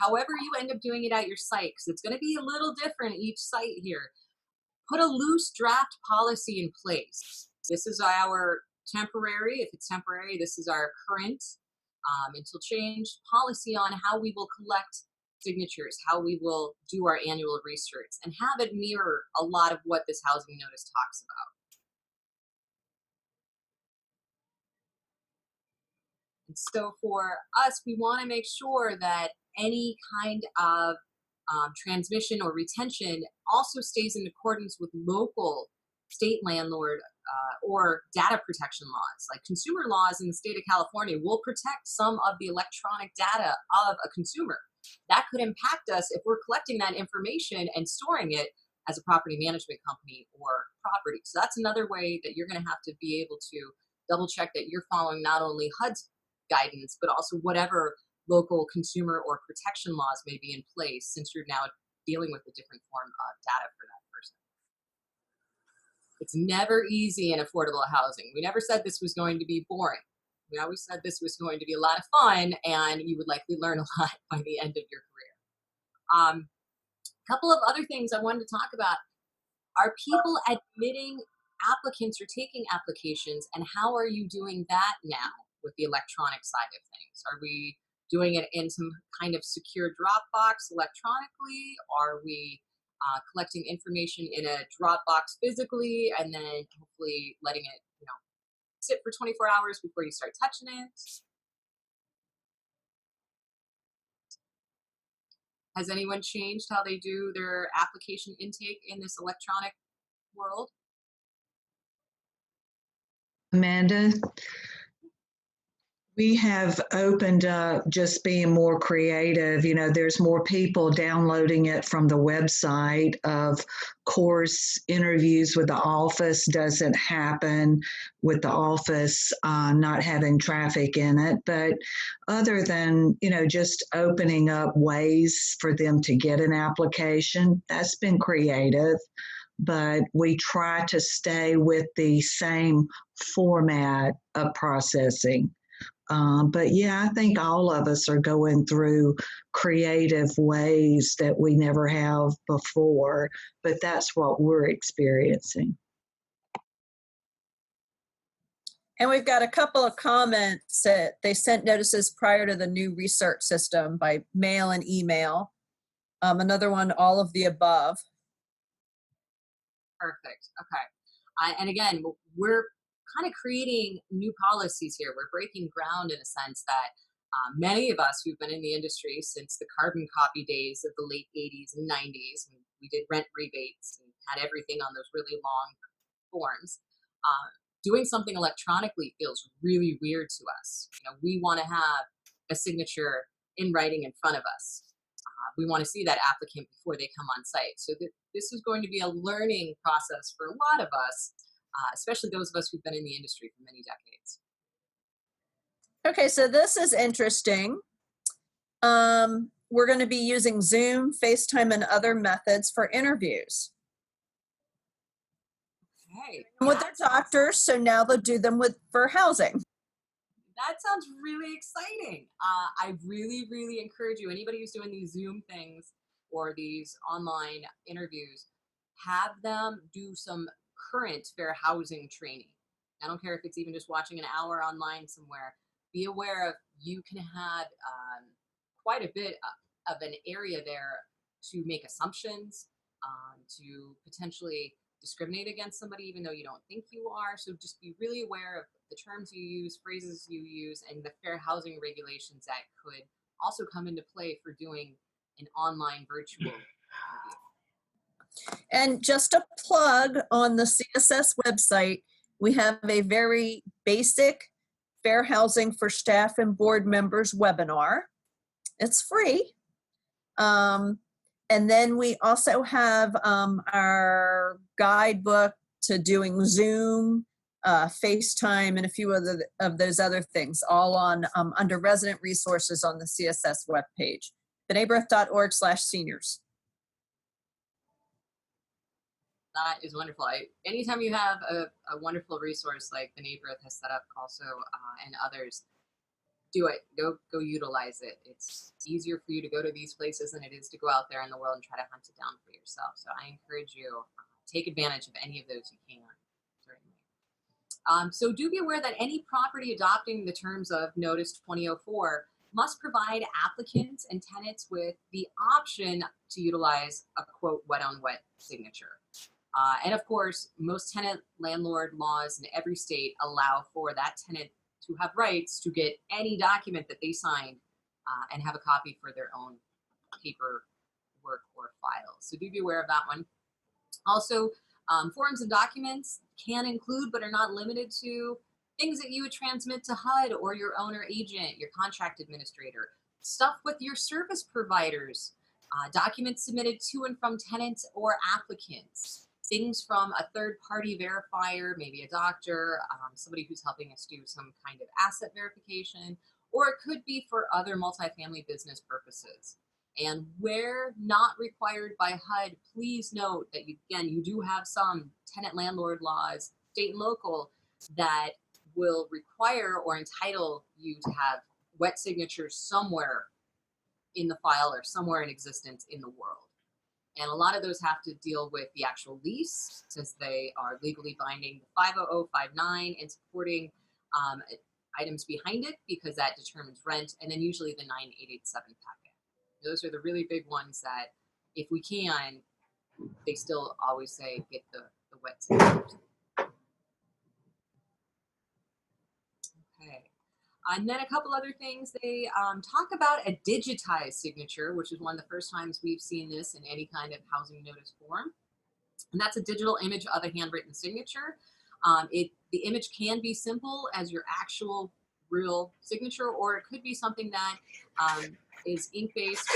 Speaker 1: However you end up doing it at your site, because it's going to be a little different each site here, put a loose draft policy in place. This is our temporary, if it's temporary, this is our current, until changed policy on how we will collect signatures, how we will do our annual research, and have it mirror a lot of what this housing notice talks about. And so for us, we want to make sure that any kind of transmission or retention also stays in accordance with local state landlord or data protection laws. Like consumer laws in the state of California will protect some of the electronic data of a consumer. That could impact us if we're collecting that information and storing it as a property management company or property. So that's another way that you're going to have to be able to double check that you're following not only HUD's guidance, but also whatever local consumer or protection laws may be in place, since you're now dealing with a different form of data for that person. It's never easy in affordable housing. We never said this was going to be boring. We always said this was going to be a lot of fun, and you would likely learn a lot by the end of your career. A couple of other things I wanted to talk about. Are people admitting applicants or taking applications, and how are you doing that now with the electronic side of things? Are we doing it in some kind of secure Dropbox electronically? Are we collecting information in a Dropbox physically and then hopefully letting it, sit for 24 hours before you start touching it? Has anyone changed how they do their application intake in this electronic world?
Speaker 4: Amanda, we have opened up just being more creative. There's more people downloading it from the website. Of course, interviews with the office doesn't happen with the office not having traffic in it. But other than, just opening up ways for them to get an application, that's been creative. But we try to stay with the same format of processing. But yeah, I think all of us are going through creative ways that we never have before, but that's what we're experiencing.
Speaker 2: And we've got a couple of comments that they sent notices prior to the new research system by mail and email. Another one, all of the above.
Speaker 1: Perfect. Okay. And again, we're kind of creating new policies here. We're breaking ground in a sense that many of us who've been in the industry since the carbon copy days of the late 80s and 90s, when we did rent rebates and had everything on those really long forms, doing something electronically feels really weird to us. You know, we want to have a signature in writing in front of us. We want to see that applicant before they come on site. So this is going to be a learning process for a lot of us, especially those of us who've been in the industry for many decades.
Speaker 2: Okay, so this is interesting. We're going to be using Zoom, FaceTime, and other methods for interviews.
Speaker 1: Okay.
Speaker 2: With their doctors, so now they'll do them for housing.
Speaker 1: That sounds really exciting. I really, really encourage you, anybody who's doing these Zoom things or these online interviews, have them do some current fair housing training. I don't care if it's even just watching an hour online somewhere. Be aware of you can have quite a bit of an area there to make assumptions, to potentially discriminate against somebody even though you don't think you are. So just be really aware of the terms you use, phrases you use, and the fair housing regulations that could also come into play for doing an online virtual interview.
Speaker 2: And just a plug on the CSS website, we have a very basic fair housing for staff and board members webinar. It's free. And then we also have our guidebook to doing Zoom, FaceTime, and a few of those other things, all on under resident resources on the CSS webpage, benebrith.org/seniors.
Speaker 1: That is wonderful. Anytime you have a wonderful resource like the Brith has set up also, and others, do it. Go utilize it. It's easier for you to go to these places than it is to go out there in the world and try to hunt it down for yourself. So I encourage you, take advantage of any of those you can, certainly. So do be aware that any property adopting the terms of Notice 2004 must provide applicants and tenants with the option to utilize a quote wet-on-wet signature. And of course, most tenant landlord laws in every state allow for that tenant to have rights to get any document that they signed and have a copy for their own paperwork or files. So do be aware of that one. Also, forms and documents can include but are not limited to things that you would transmit to HUD or your owner agent, your contract administrator, stuff with your service providers, documents submitted to and from tenants or applicants, things from a third-party verifier, maybe a doctor, somebody who's helping us do some kind of asset verification, or it could be for other multifamily business purposes. And where not required by HUD, please note that you do have some tenant landlord laws, state and local, that will require or entitle you to have wet signatures somewhere in the file or somewhere in existence in the world. And a lot of those have to deal with the actual lease, since they are legally binding, the 50059 and supporting items behind it, because that determines rent, and then usually the 9887 packet. Those are the really big ones that, if we can, they still always say get the wet signatures. Okay. And then a couple other things, they talk about a digitized signature, which is one of the first times we've seen this in any kind of housing notice form. And that's a digital image of a handwritten signature. The image can be simple as your actual real signature, or it could be something that is ink-based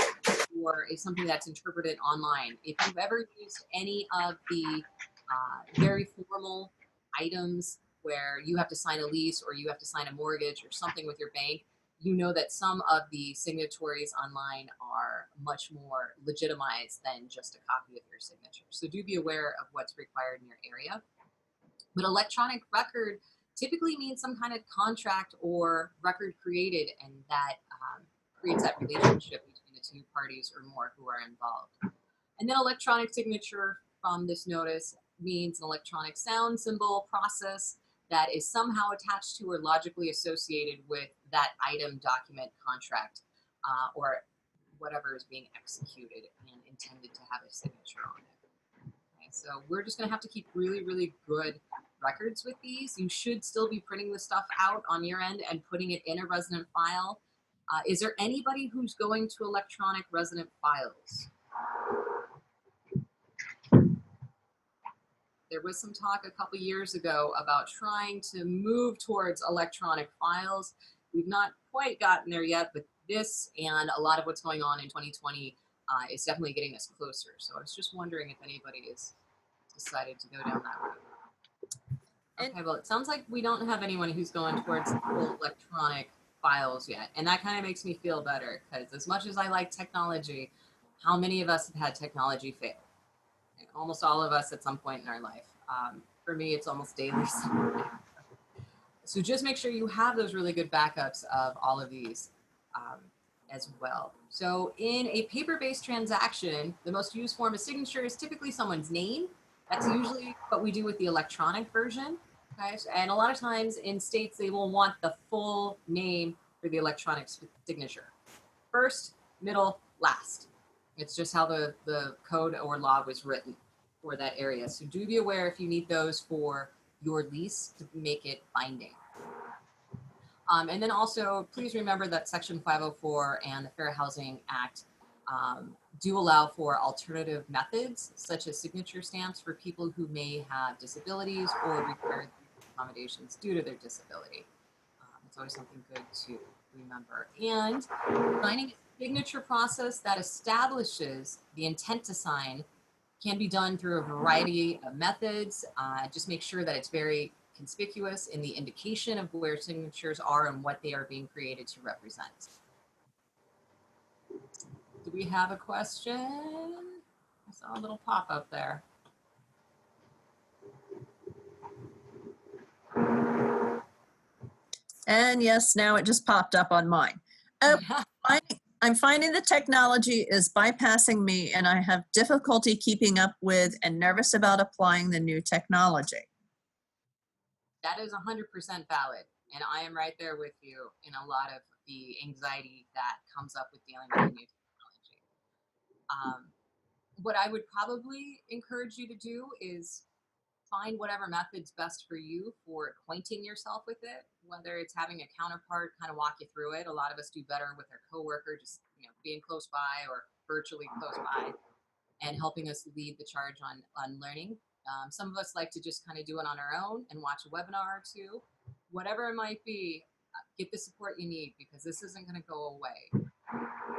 Speaker 1: or is something that's interpreted online. If you've ever used any of the very formal items where you have to sign a lease or you have to sign a mortgage or something with your bank, you know that some of the signatories online are much more legitimized than just a copy of your signature. So do be aware of what's required in your area. But electronic record typically means some kind of contract or record created, and that creates that relationship between the two parties or more who are involved. And then electronic signature from this notice means an electronic sound symbol process that is somehow attached to or logically associated with that item, document, contract, or whatever is being executed and intended to have a signature on it. Okay, so we're just going to have to keep really, really good records with these. You should still be printing the stuff out on your end and putting it in a resident file. Is there anybody who's going to electronic resident files? There was some talk a couple years ago about trying to move towards electronic files. We've not quite gotten there yet, but this and a lot of what's going on in 2020 is definitely getting us closer. So I was just wondering if anybody has decided to go down that route. Okay, well, it sounds like we don't have anyone who's going towards full electronic files yet. And that kind of makes me feel better, because as much as I like technology, how many of us have had technology fail? Almost all of us at some point in our life. For me, it's almost daily. So just make sure you have those really good backups of all of these as well. So in a paper-based transaction, the most used form of signature is typically someone's name. That's usually what we do with the electronic version. Okay? And a lot of times in states, they will want the full name for the electronic signature. First, middle, last. It's just how the code or law was written for that area. So do be aware if you need those for your lease to make it binding. And then also, please remember that Section 504 and the Fair Housing Act do allow for alternative methods, such as signature stamps for people who may have disabilities or require accommodations due to their disability. It's always something good to remember. And signing a signature process that establishes the intent to sign can be done through a variety of methods. Just make sure that it's very conspicuous in the indication of where signatures are and what they are being created to represent. Do we have a question? I saw a little pop up there.
Speaker 2: And yes, now it just popped up on mine. Oh, I'm finding the technology is bypassing me, and I have difficulty keeping up with and nervous about applying the new technology.
Speaker 1: That is 100% valid. And I am right there with you in a lot of the anxiety that comes up with dealing with the new technology. What I would probably encourage you to do is find whatever method's best for you for acquainting yourself with it, whether it's having a counterpart kind of walk you through it. A lot of us do better with our coworker, just being close by or virtually close by and helping us lead the charge on learning. Some of us like to just kind of do it on our own and watch a webinar or two. Whatever it might be, get the support you need, because this isn't going to go away.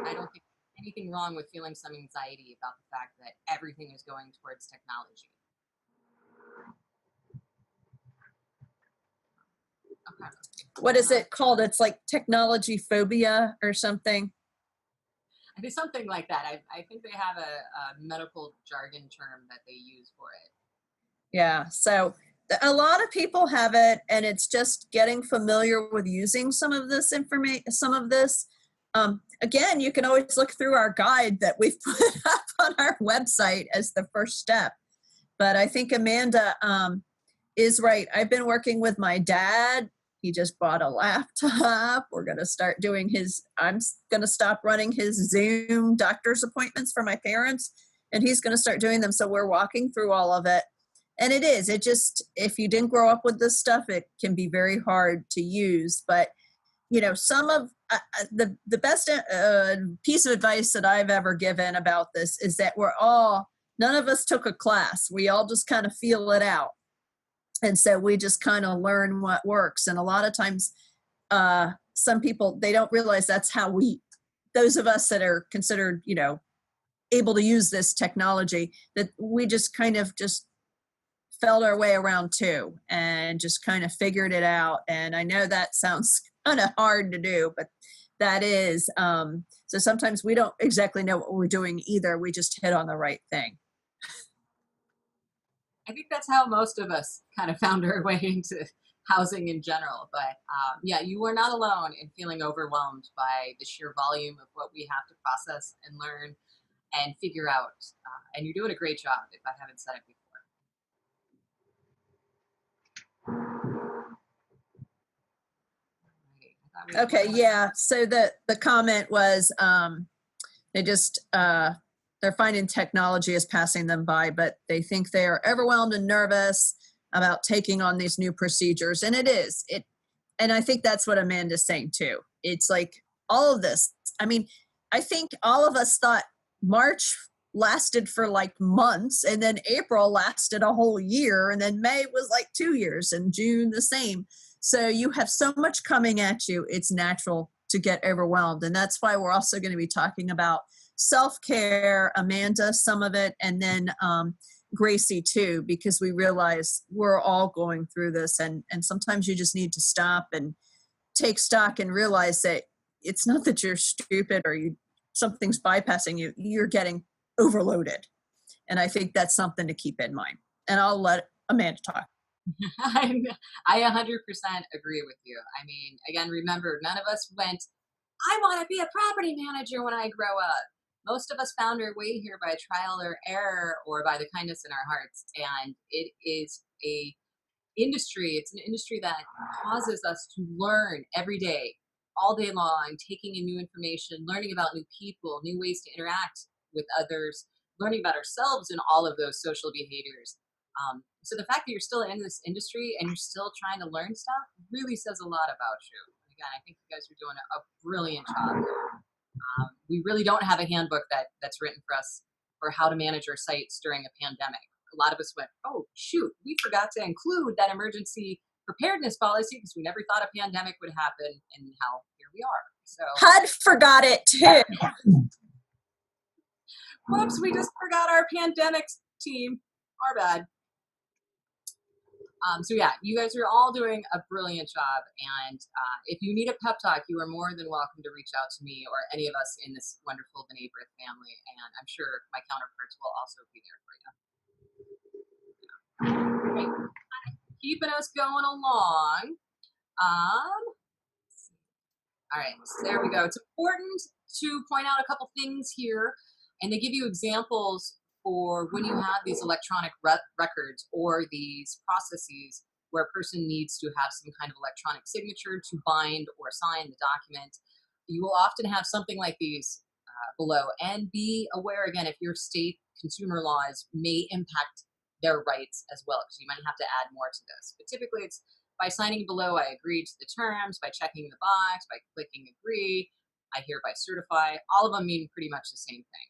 Speaker 1: I don't think there's anything wrong with feeling some anxiety about the fact that everything is going towards technology. Okay.
Speaker 2: What is it called? It's like technology phobia or something.
Speaker 1: I think something like that. I think they have a medical jargon term that they use for it.
Speaker 2: Yeah, so a lot of people have it, and it's just getting familiar with using some of this information, some of this. Again, you can always look through our guide that we've put up on our website as the first step. But I think Amanda is right. I've been working with my dad. He just bought a laptop. We're going to start doing I'm going to stop running his Zoom doctor's appointments for my parents, and he's going to start doing them. So we're walking through all of it. And it just, if you didn't grow up with this stuff, it can be very hard to use. But, some of the best piece of advice that I've ever given about this is that none of us took a class. We all just kind of feel it out. And so we just kind of learn what works. And a lot of times, some people, they don't realize that's how those of us that are considered, able to use this technology, that we just kind of just felt our way around too and just kind of figured it out. And I know that sounds kind of hard to do, but that is, so sometimes we don't exactly know what we're doing either. We just hit on the right thing.
Speaker 1: I think that's how most of us kind of found our way into housing in general. But yeah, you are not alone in feeling overwhelmed by the sheer volume of what we have to process and learn and figure out. And you're doing a great job, if I haven't said it before.
Speaker 2: Okay, yeah. So the comment was they just they're finding technology is passing them by, but they think they are overwhelmed and nervous about taking on these new procedures, and it is it. And I think that's what Amanda's saying too. It's like all of this. I mean, I think all of us thought March lasted for like months, and then April lasted a whole year, and then May was like 2 years, and June the same. So you have so much coming at you, it's natural to get overwhelmed. And that's why we're also going to be talking about self-care, Amanda, some of it, and then Gracie too, because we realize we're all going through this, and sometimes you just need to stop and take stock and realize that it's not that you're stupid or something's bypassing you, you're getting overloaded. And I think that's something to keep in mind. And I'll let Amanda talk.
Speaker 1: I 100% agree with you. I mean, again, remember, none of us went, I want to be a property manager when I grow up. Most of us found our way here by trial or error or by the kindness in our hearts. And it is it's an industry that causes us to learn every day, all day long, taking in new information, learning about new people, new ways to interact with others, learning about ourselves and all of those social behaviors. So the fact that you're still in this industry and you're still trying to learn stuff really says a lot about you. Again, I think you guys are doing a brilliant job. We really don't have a handbook that's written for us for how to manage our sites during a pandemic. A lot of us went, oh, shoot, we forgot to include that emergency preparedness policy because we never thought a pandemic would happen, and now here we are. So
Speaker 2: HUD forgot it too.
Speaker 1: Whoops, we just forgot our pandemics team. Our bad. So yeah, you guys are all doing a brilliant job. And if you need a pep talk, you are more than welcome to reach out to me or any of us in this wonderful B'nai B'rith family. And I'm sure my counterparts will also be there for you. Okay. Keeping us going along. All right, so there we go. It's important to point out a couple things here, and they give you examples for when you have these electronic records or these processes where a person needs to have some kind of electronic signature to bind or sign the document. You will often have something like these below, and be aware again if your state consumer laws may impact their rights as well, because you might have to add more to this. But typically it's by signing below, I agree to the terms, by checking the box, by clicking agree, I hereby certify. All of them mean pretty much the same thing.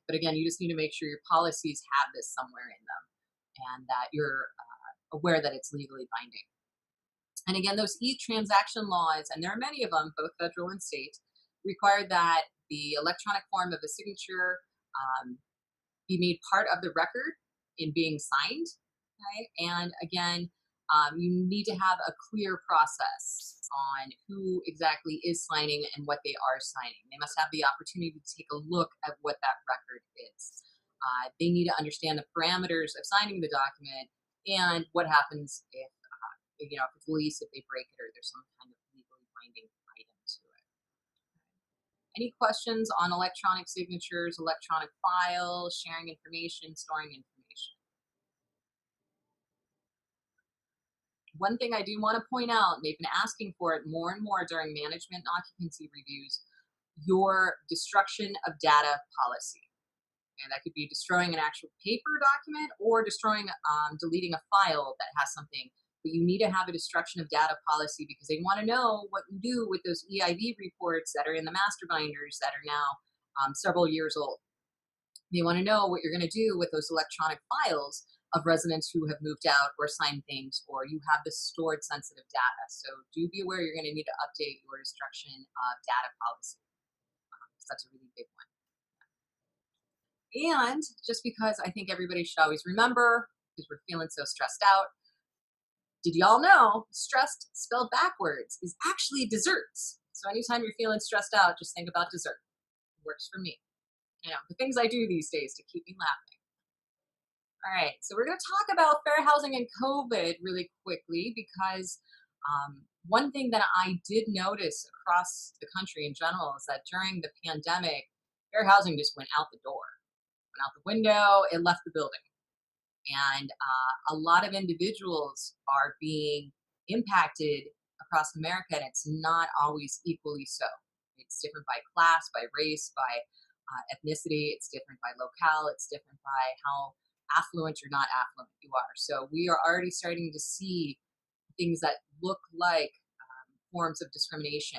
Speaker 1: But again, you just need to make sure your policies have this somewhere in them and that you're aware that it's legally binding. And again, those e-transaction laws, and there are many of them, both federal and state, require that the electronic form of a signature be made part of the record in being signed. Okay? And again, you need to have a clear process on who exactly is signing and what they are signing. They must have the opportunity to take a look at what that record is. They need to understand the parameters of signing the document and what happens if, if it's a lease, if they break it, or there's some kind of legally binding item to it. Any questions on electronic signatures, electronic files, sharing information, storing information? One thing I do want to point out, and they've been asking for it more and more during management and occupancy reviews, your destruction of data policy. And that could be destroying an actual paper document or deleting a file that has something. But you need to have a destruction of data policy because they want to know what you do with those EIV reports that are in the master binders that are now several years old. They want to know what you're going to do with those electronic files of residents who have moved out or signed things, or you have this stored sensitive data. So do be aware you're going to need to update your destruction of data policy. That's a really big one. And just because I think everybody should always remember, because we're feeling so stressed out, did y'all know stressed spelled backwards is actually desserts? So anytime you're feeling stressed out, just think about dessert. It works for me. The things I do these days to keep me laughing. All right, so we're going to talk about fair housing and COVID really quickly because one thing that I did notice across the country in general is that during the pandemic, fair housing just went out the door, went out the window, it left the building. And a lot of individuals are being impacted across America, and it's not always equally so. It's different by class, by race, by ethnicity. It's different by locale. It's different by how affluent or not affluent you are. So we are already starting to see things that look like forms of discrimination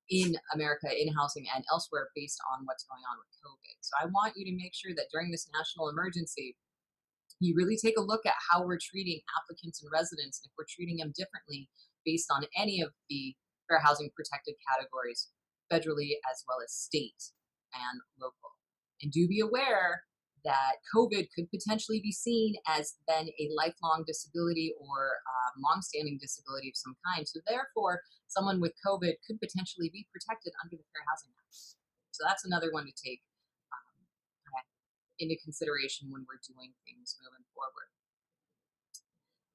Speaker 1: in America, in housing and elsewhere based on what's going on with COVID. So I want you to make sure that during this national emergency, you really take a look at how we're treating applicants and residents, and if we're treating them differently based on any of the fair housing protected categories, federally as well as state and local. And do be aware that COVID could potentially be seen as then a lifelong disability or longstanding disability of some kind. So therefore, someone with COVID could potentially be protected under the Fair Housing Act. So that's another one to take into consideration when we're doing things moving forward.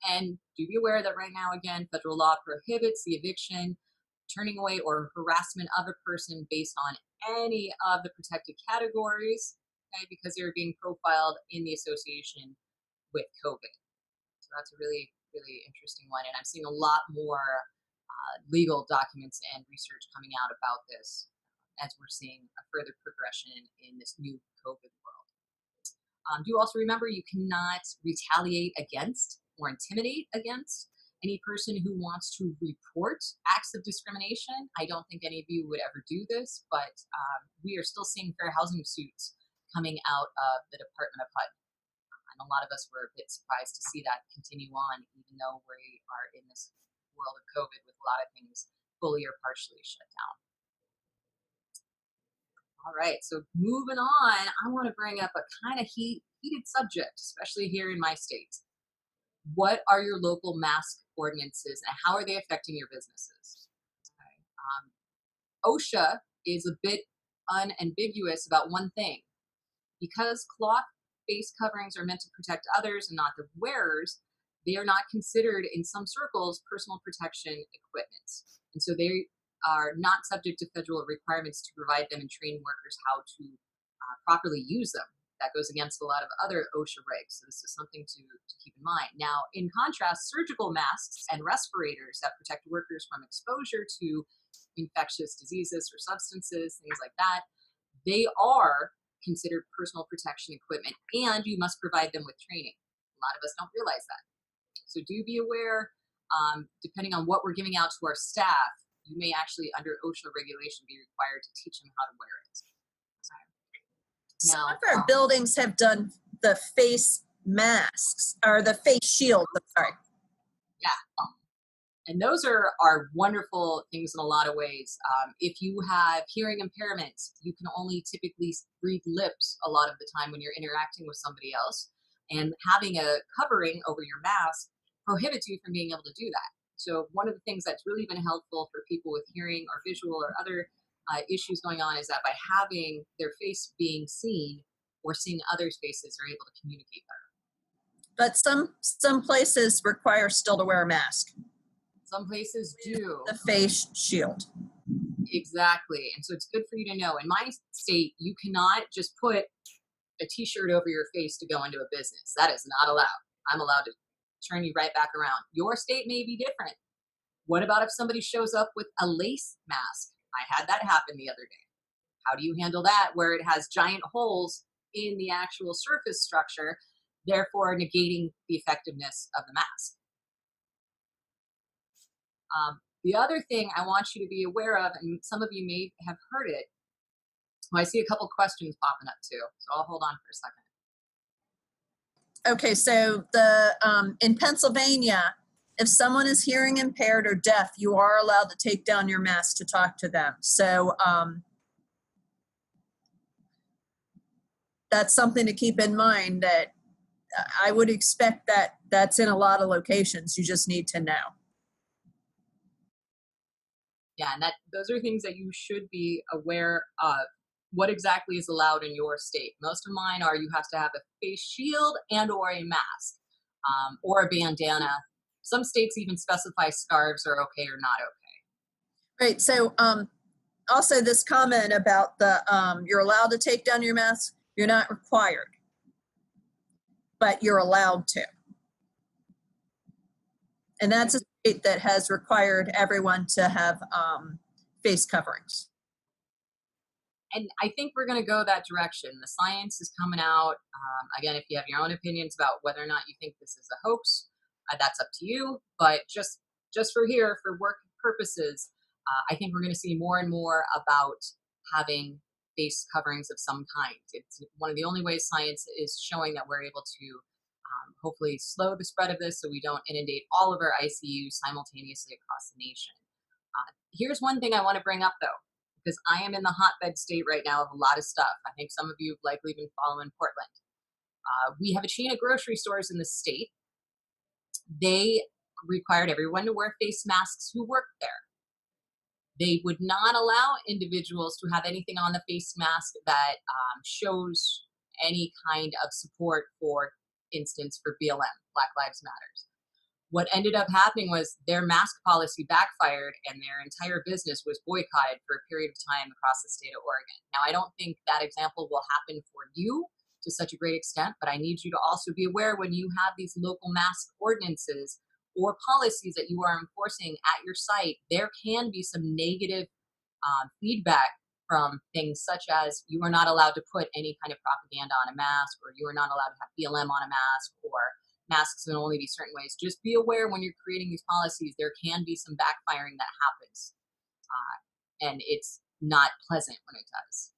Speaker 1: And do be aware that right now, again, federal law prohibits the eviction, turning away, or harassment of a person based on any of the protected categories, okay, because they're being profiled in the association with COVID. So that's a really, really interesting one. And I'm seeing a lot more legal documents and research coming out about this as we're seeing a further progression in this new COVID world. Do also remember you cannot retaliate against or intimidate against any person who wants to report acts of discrimination. I don't think any of you would ever do this, but we are still seeing fair housing suits coming out of the Department of HUD. And a lot of us were a bit surprised to see that continue on, even though we are in this world of COVID with a lot of things fully or partially shut down. All right, so moving on, I want to bring up a kind of heated subject, especially here in my state. What are your local mask ordinances and how are they affecting your businesses? Okay. OSHA is a bit unambiguous about one thing. Because cloth face coverings are meant to protect others and not the wearers, they are not considered in some circles personal protection equipment. And so they are not subject to federal requirements to provide them and train workers how to properly use them. That goes against a lot of other OSHA regs. So this is something to keep in mind. Now, in contrast, surgical masks and respirators that protect workers from exposure to infectious diseases or substances, things like that, they are considered personal protection equipment, and you must provide them with training. A lot of us don't realize that. So do be aware, depending on what we're giving out to our staff, you may actually, under OSHA regulation, be required to teach them how to wear it.
Speaker 2: Some of our buildings have done the face masks, or the face shield, sorry.
Speaker 1: Yeah. And those are wonderful things in a lot of ways. If you have hearing impairments, you can only typically read lips a lot of the time when you're interacting with somebody else. And having a covering over your mask prohibits you from being able to do that. So one of the things that's really been helpful for people with hearing or visual or other issues going on is that by having their face being seen or seeing others' faces, they're able to communicate better.
Speaker 2: But some places require still to wear a mask.
Speaker 1: Some places do.
Speaker 2: The face shield.
Speaker 1: Exactly. And so it's good for you to know. In my state, you cannot just put a t-shirt over your face to go into a business. That is not allowed. I'm allowed to turn you right back around. Your state may be different. What about if somebody shows up with a lace mask? I had that happen the other day. How do you handle that where it has giant holes in the actual surface structure, therefore negating the effectiveness of the mask? The other thing I want you to be aware of, and some of you may have heard it, well, I see a couple questions popping up too, so I'll hold on for a second.
Speaker 2: Okay, so the in Pennsylvania, if someone is hearing impaired or deaf, you are allowed to take down your mask to talk to them. So that's something to keep in mind, that I would expect that that's in a lot of locations. You just need to know.
Speaker 1: Yeah, and those are things that you should be aware of. What exactly is allowed in your state? Most of mine are you have to have a face shield and or a mask or a bandana. Some states even specify scarves are okay or not okay.
Speaker 2: Right. So also this comment about the you're allowed to take down your mask. You're not required, but you're allowed to. And that's a state that has required everyone to have face coverings.
Speaker 1: And I think we're going to go that direction. The science is coming out. Again, if you have your own opinions about whether or not you think this is a hoax, that's up to you. But just for here, for work purposes, I think we're going to see more and more about having face coverings of some kind. It's one of the only ways science is showing that we're able to hopefully slow the spread of this so we don't inundate all of our ICUs simultaneously across the nation. Here's one thing I want to bring up, though, because I am in the hotbed state right now of a lot of stuff. I think some of you have likely been following Portland. We have a chain of grocery stores in the state. They required everyone to wear face masks who worked there. They would not allow individuals to have anything on the face mask that shows any kind of support, for instance, for BLM, Black Lives Matters. What ended up happening was their mask policy backfired and their entire business was boycotted for a period of time across the state of Oregon. Now, I don't think that example will happen for you to such a great extent, but I need you to also be aware when you have these local mask ordinances or policies that you are enforcing at your site, there can be some negative feedback from things such as you are not allowed to put any kind of propaganda on a mask, or you are not allowed to have BLM on a mask, or masks can only be certain ways. Just be aware when you're creating these policies, there can be some backfiring that happens. And it's not pleasant when it does.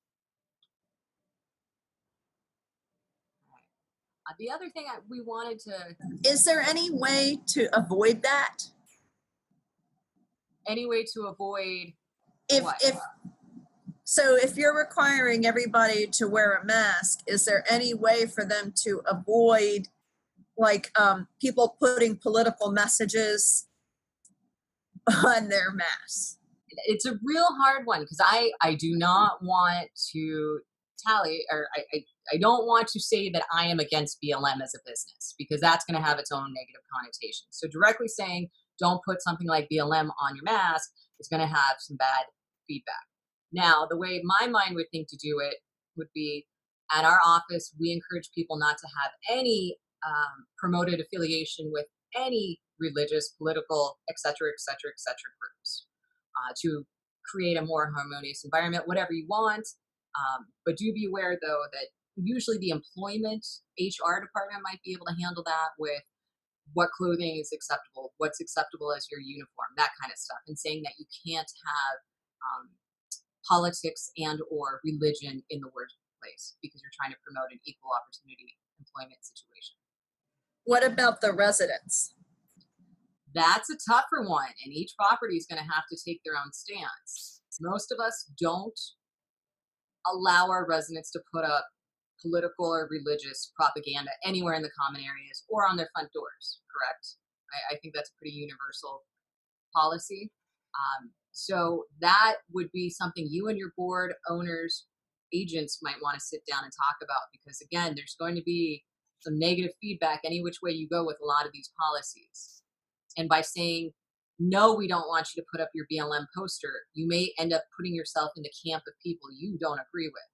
Speaker 1: The other thing we wanted to...
Speaker 2: Is there any way to avoid that?
Speaker 1: Any way to avoid what?
Speaker 2: If you're requiring everybody to wear a mask, is there any way for them to avoid like people putting political messages on their masks?
Speaker 1: It's a real hard one because I do not want to I don't want to say that I am against BLM as a business, because that's going to have its own negative connotations. So directly saying don't put something like BLM on your mask is going to have some bad feedback. Now, the way my mind would think to do it would be, at our office, we encourage people not to have any promoted affiliation with any religious, political, et cetera, groups, to create a more harmonious environment, whatever you want. But do be aware, though, that usually the employment HR department might be able to handle that with what clothing is acceptable, what's acceptable as your uniform, that kind of stuff, and saying that you can't have politics and or religion in the workplace because you're trying to promote an equal opportunity employment situation.
Speaker 2: What about the residents?
Speaker 1: That's a tougher one, and each property is going to have to take their own stance. Most of us don't allow our residents to put up political or religious propaganda anywhere in the common areas or on their front doors, correct? I think that's a pretty universal policy. So that would be something you and your board, owners, agents might want to sit down and talk about, because again, there's going to be some negative feedback any which way you go with a lot of these policies. And by saying, no, we don't want you to put up your BLM poster, you may end up putting yourself in the camp of people you don't agree with.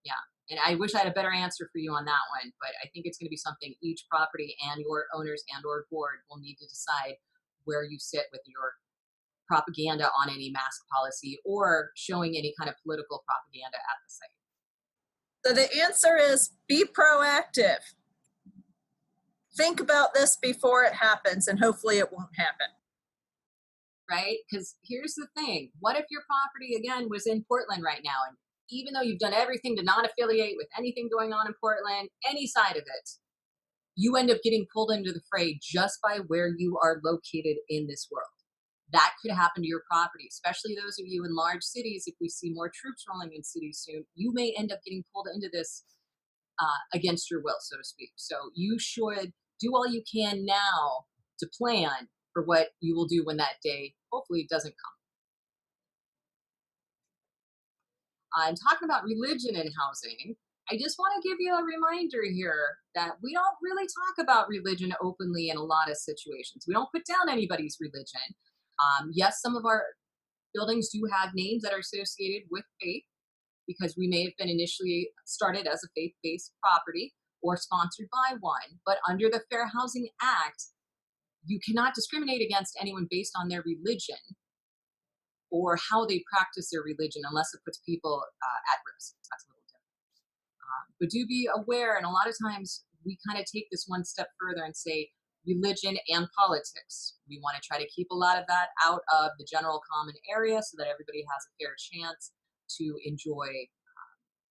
Speaker 1: Yeah, and I wish I had a better answer for you on that one, but I think it's going to be something each property and your owners and or board will need to decide where you sit with your propaganda on any mask policy or showing any kind of political propaganda at the site.
Speaker 2: So the answer is be proactive. Think about this before it happens, and hopefully it won't happen.
Speaker 1: Right? Because here's the thing. What if your property, again, was in Portland right now, and even though you've done everything to not affiliate with anything going on in Portland, any side of it, you end up getting pulled into the fray just by where you are located in this world. That could happen to your property, especially those of you in large cities. If we see more troops rolling in cities soon, you may end up getting pulled into this against your will, so to speak. So you should do all you can now to plan for what you will do when that day hopefully doesn't come. I'm talking about religion in housing. I just want to give you a reminder here that we don't really talk about religion openly in a lot of situations. We don't put down anybody's religion. Yes, some of our buildings do have names that are associated with faith because we may have been initially started as a faith based property or sponsored by one. But under the Fair Housing Act, you cannot discriminate against anyone based on their religion or how they practice their religion unless it puts people at risk. That's a little different. But do be aware, and a lot of times we kind of take this one step further and say religion and politics. We want to try to keep a lot of that out of the general common area so that everybody has a fair chance to enjoy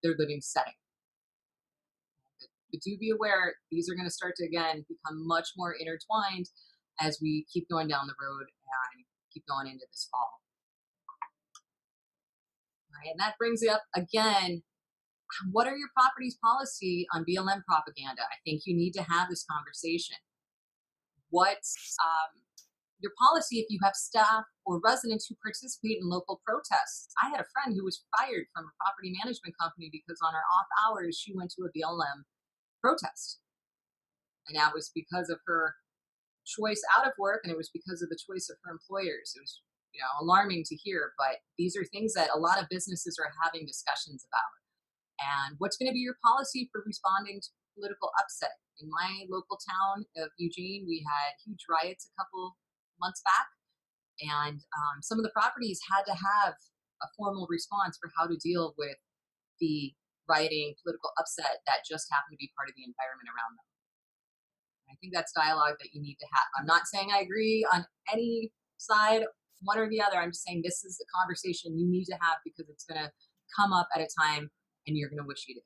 Speaker 1: their living setting. But do be aware, these are going to start to, again, become much more intertwined as we keep going down the road and keep going into this fall. All right, and that brings it up again. What are your property's policy on BLM propaganda? I think you need to have this conversation. What's your policy if you have staff or residents who participate in local protests? I had a friend who was fired from a property management company because on her off hours, she went to a BLM protest. And that was because of her choice out of work, and it was because of the choice of her employers. It was, alarming to hear, but these are things that a lot of businesses are having discussions about. And what's going to be your policy for responding to political upset? In my local town of Eugene, we had huge riots a couple months back, and some of the properties had to have a formal response for how to deal with the rioting political upset that just happened to be part of the environment around them. And I think that's dialogue that you need to have. I'm not saying I agree on any side, one or the other. I'm just saying this is a conversation you need to have because it's going to come up at a time and you're going to wish you did.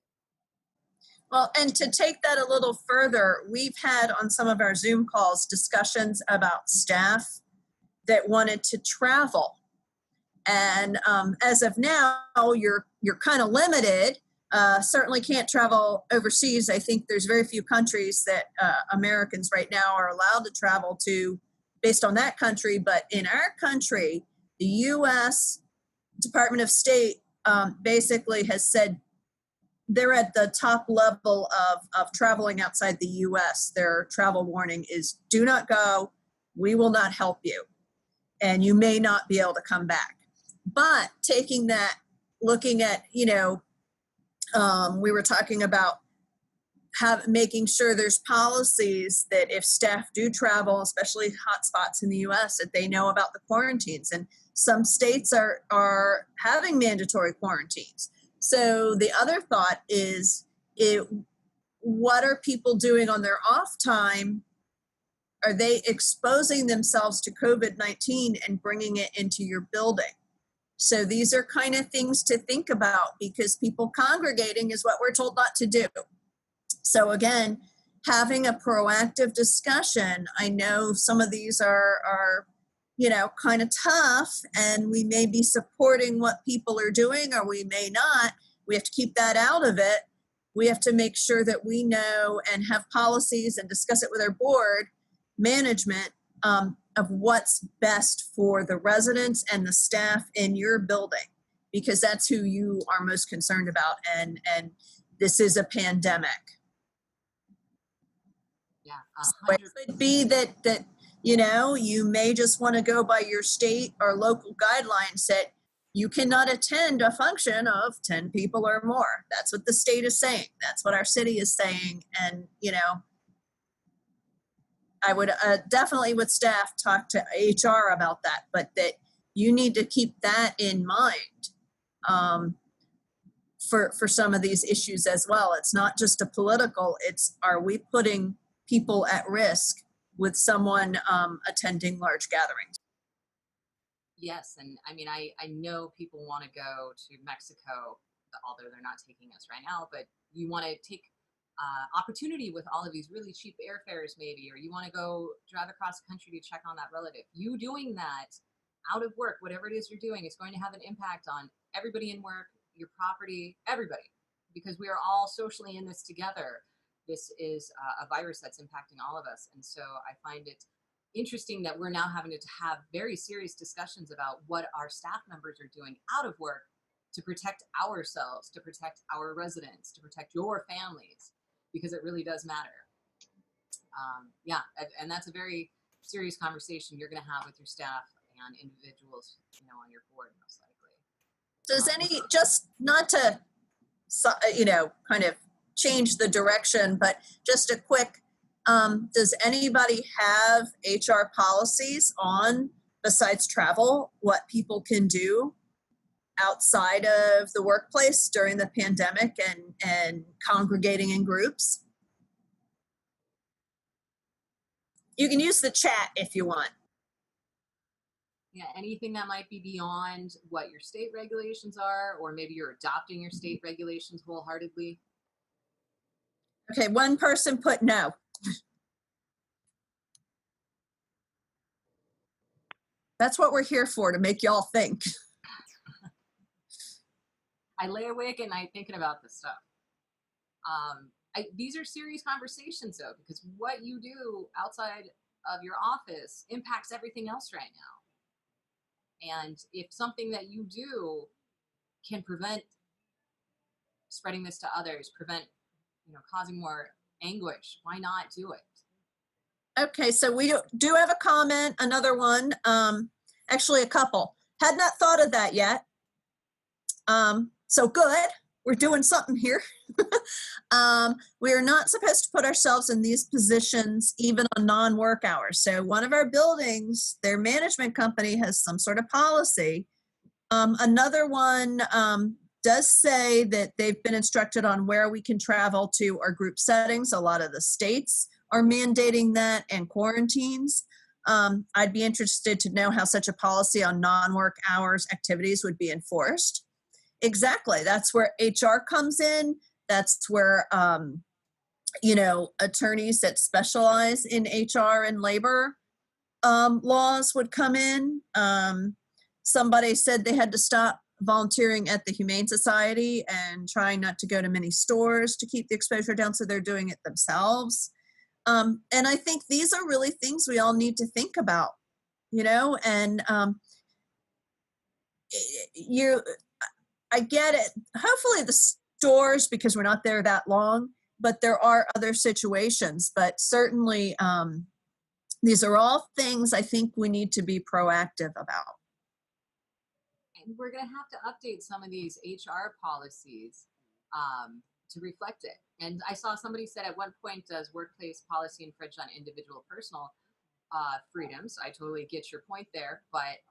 Speaker 2: Well, and to take that a little further, we've had on some of our Zoom calls discussions about staff that wanted to travel. And as of now, you're kind of limited. Certainly can't travel overseas. I think there's very few countries that Americans right now are allowed to travel to based on that country. But in our country, the U.S. Department of State basically has said they're at the top level of traveling outside the U.S. Their travel warning is do not go. We will not help you. And you may not be able to come back. But taking that, looking at, we were talking about making sure there's policies that if staff do travel, especially hotspots in the U.S., that they know about the quarantines. And some states are having mandatory quarantines. So the other thought is, what are people doing on their off time? Are they exposing themselves to COVID-19 and bringing it into your building? So these are kind of things to think about because people congregating is what we're told not to do. So again, having a proactive discussion. I know some of these are kind of tough, and we may be supporting what people are doing or we may not. We have to keep that out of it. We have to make sure that we know and have policies and discuss it with our board management of what's best for the residents and the staff in your building, because that's who you are most concerned about. And this is a pandemic.
Speaker 1: Yeah,
Speaker 2: so it could be that you may just want to go by your state or local guidelines that you cannot attend a function of 10 people or more. That's what the state is saying. That's what our city is saying. And, I would definitely with staff talk to HR about that, but that you need to keep that in mind for some of these issues as well. It's not just a political, it's are we putting people at risk with someone attending large gatherings?
Speaker 1: Yes, and I mean, I know people want to go to Mexico, although they're not taking us right now, but you want to take opportunity with all of these really cheap airfares maybe, or you want to go drive across the country to check on that relative. You doing that out of work, whatever it is you're doing, is going to have an impact on everybody in work, your property, everybody, because we are all socially in this together. This is a virus that's impacting all of us. And so I find it interesting that we're now having to have very serious discussions about what our staff members are doing out of work to protect ourselves, to protect our residents, to protect your families, because it really does matter. Yeah, and that's a very serious conversation you're going to have with your staff and individuals, on your board, most likely.
Speaker 2: Does any, just not to, kind of change the direction, but just a quick, does anybody have HR policies on, besides travel, what people can do outside of the workplace during the pandemic and congregating in groups? You can use the chat if you want.
Speaker 1: Yeah, anything that might be beyond what your state regulations are, or maybe you're adopting your state regulations wholeheartedly.
Speaker 2: Okay, one person put no. That's what we're here for, to make y'all think.
Speaker 1: I lay awake at night thinking about this stuff. These are serious conversations, though, because what you do outside of your office impacts everything else right now. And if something that you do can prevent spreading this to others, prevent, causing more anguish, why not do it?
Speaker 2: Okay, so we do have a comment, another one, actually a couple. Had not thought of that yet. So good, we're doing something here. We are not supposed to put ourselves in these positions even on non-work hours. So one of our buildings, their management company has some sort of policy. Another one does say that they've been instructed on where we can travel to our group settings. A lot of the states are mandating that, and quarantines. I'd be interested to know how such a policy on non-work hours activities would be enforced. Exactly, that's where HR comes in. That's where, attorneys that specialize in HR and labor laws would come in. Somebody said they had to stop volunteering at the Humane Society and trying not to go to many stores to keep the exposure down, so they're doing it themselves. And I think these are really things we all need to think about, and I get it. Hopefully the stores, because we're not there that long, but there are other situations. But certainly these are all things I think we need to be proactive about.
Speaker 1: And we're going to have to update some of these HR policies to reflect it. And I saw somebody said at one point, does workplace policy infringe on individual personal freedoms? I totally get your point there. But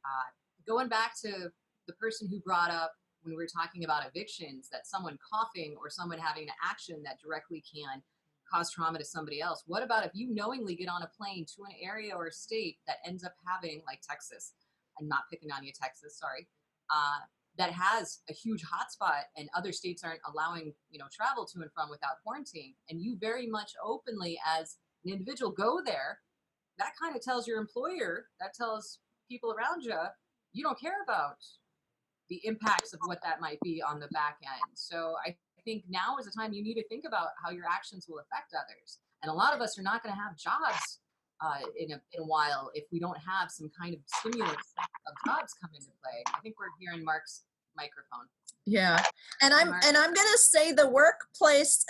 Speaker 1: going back to the person who brought up when we were talking about evictions, that someone coughing or someone having an action that directly can cause trauma to somebody else. What about if you knowingly get on a plane to an area or a state that ends up having, like Texas, I'm not picking on you, Texas, sorry, that has a huge hotspot and other states aren't allowing, travel to and from without quarantine, and you very much openly as an individual go there, that kind of tells your employer, that tells people around you, you don't care about the impacts of what that might be on the back end. So I think now is the time you need to think about how your actions will affect others. And a lot of us are not going to have jobs in a while if we don't have some kind of stimulus of jobs come into play. I think we're hearing Mark's microphone.
Speaker 2: Yeah, and I'm going to say the workplace.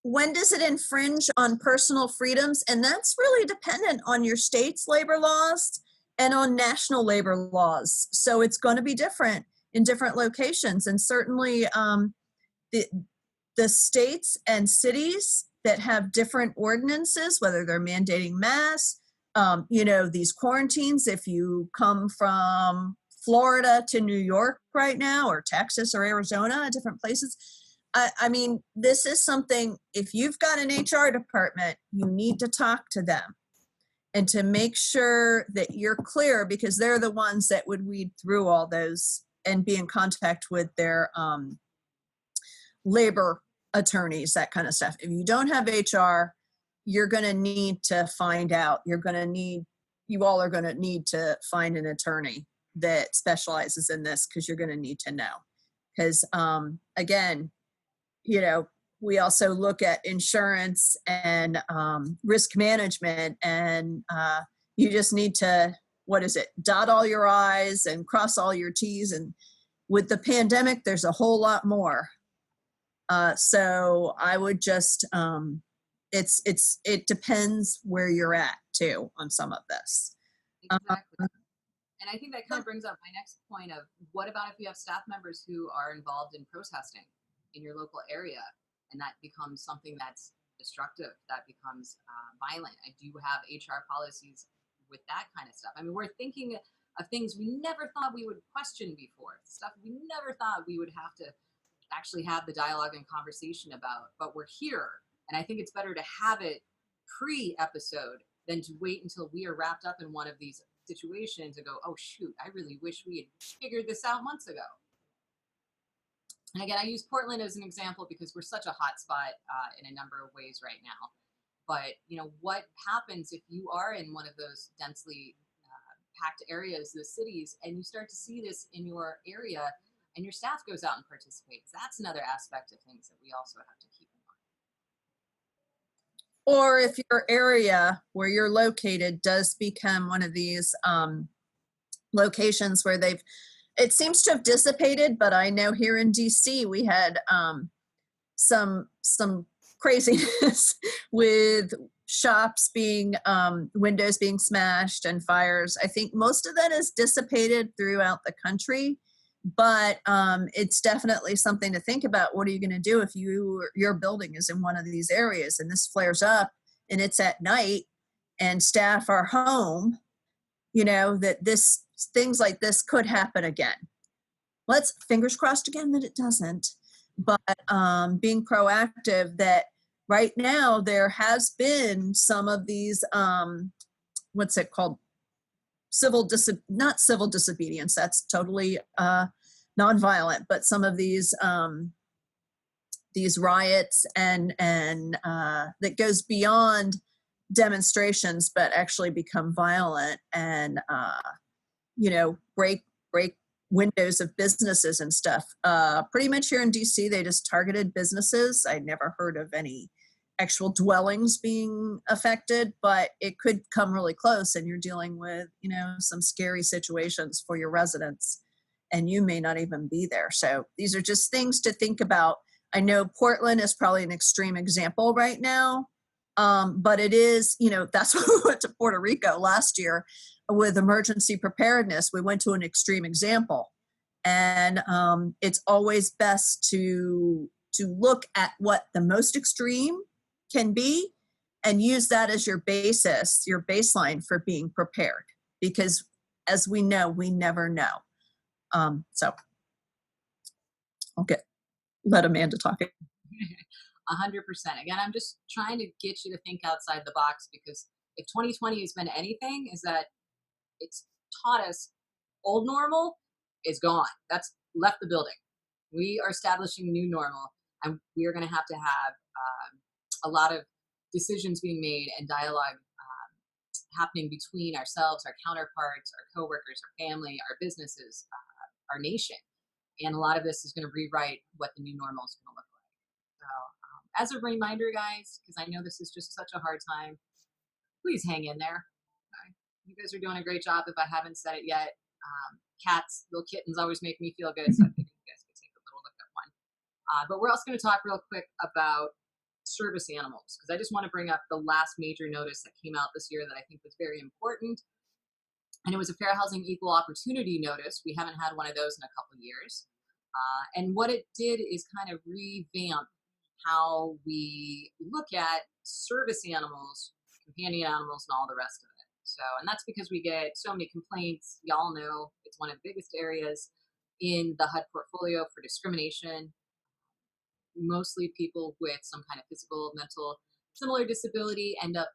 Speaker 2: When does it infringe on personal freedoms? And that's really dependent on your state's labor laws and on national labor laws. So it's going to be different in different locations. And certainly the states and cities that have different ordinances, whether they're mandating masks, these quarantines, if you come from Florida to New York right now, or Texas or Arizona, different places. I mean, this is something, if you've got an HR department, you need to talk to them and to make sure that you're clear, because they're the ones that would weed through all those and be in contact with their labor attorneys, that kind of stuff. If you don't have HR, you're going to need to find out. You all are going to need to find an attorney that specializes in this, because you're going to need to know. Because again, we also look at insurance and risk management, and you just need to, dot all your I's and cross all your T's. And With the pandemic, there's a whole lot more. So I would just, it depends where you're at too on some of this.
Speaker 1: Exactly. And I think that kind of brings up my next point of what about if you have staff members who are involved in protesting in your local area, and that becomes something that's destructive, that becomes violent. I do have HR policies with that kind of stuff. I mean, we're thinking of things we never thought we would question before, stuff we never thought we would have to actually have the dialogue and conversation about, but we're here. And I think it's better to have it pre-episode than to wait until we are wrapped up in one of these situations and go, oh shoot, I really wish we had figured this out months ago. And again, I use Portland as an example because we're such a hot spot in a number of ways right now. But you know, what happens if you are in one of those densely packed areas, the cities, and you start to see this in your area and your staff goes out and participates? That's another aspect of things that we also have to keep in mind.
Speaker 2: Or if your area where you're located does become one of these locations where it seems to have dissipated, but I know here in DC we had some craziness with shops being, windows being smashed and fires. I think most of that is dissipated throughout the country, but it's definitely something to think about. What are you going to do if your building is in one of these areas and this flares up and it's at night and staff are home? You know, that things like this could happen again. Let's fingers crossed again that it doesn't, but being proactive that right now there has been some of these, what's it called? Not civil disobedience. That's totally nonviolent, but some of these riots and that goes beyond demonstrations, but actually become violent and you know, break windows of businesses and stuff. Pretty much here in DC, they just targeted businesses. I never heard of any actual dwellings being affected, but it could come really close and you're dealing with, you know, some scary situations for your residents and you may not even be there. So these are just things to think about. I know Portland is probably an extreme example right now, but it is, you know, that's why we went to Puerto Rico last year with emergency preparedness. We went to an extreme example, and it's always best to look at what the most extreme can be and use that as your basis, your baseline for being prepared, because as we know, we never know. So I'll let Amanda talk.
Speaker 1: 100%. Again, I'm just trying to get you to think outside the box, because if 2020 has been anything, is that it's taught us old normal is gone. That's left the building. We are establishing new normal, and we are going to have a lot of decisions being made and dialogue happening between ourselves, our counterparts, our coworkers, our family, our businesses, our nation. And a lot of this is going to rewrite what the new normal is going to look like. So as a reminder, guys, because I know this is just such a hard time, please hang in there. Okay? You guys are doing a great job. If I haven't said it yet, cats, little kittens always make me feel good. So I think you guys could take a little look at one. But we're also going to talk real quick about service animals, because I just want to bring up the last major notice that came out this year that I think was very important. And it was a fair housing equal opportunity notice. We haven't had one of those in a couple of years. And what it did is kind of revamp how we look at service animals, companion animals, and all the rest of it. So, and that's because we get so many complaints. Y'all know it's one of the biggest areas in the HUD portfolio for discrimination. Mostly people with some kind of physical, mental, similar disability end up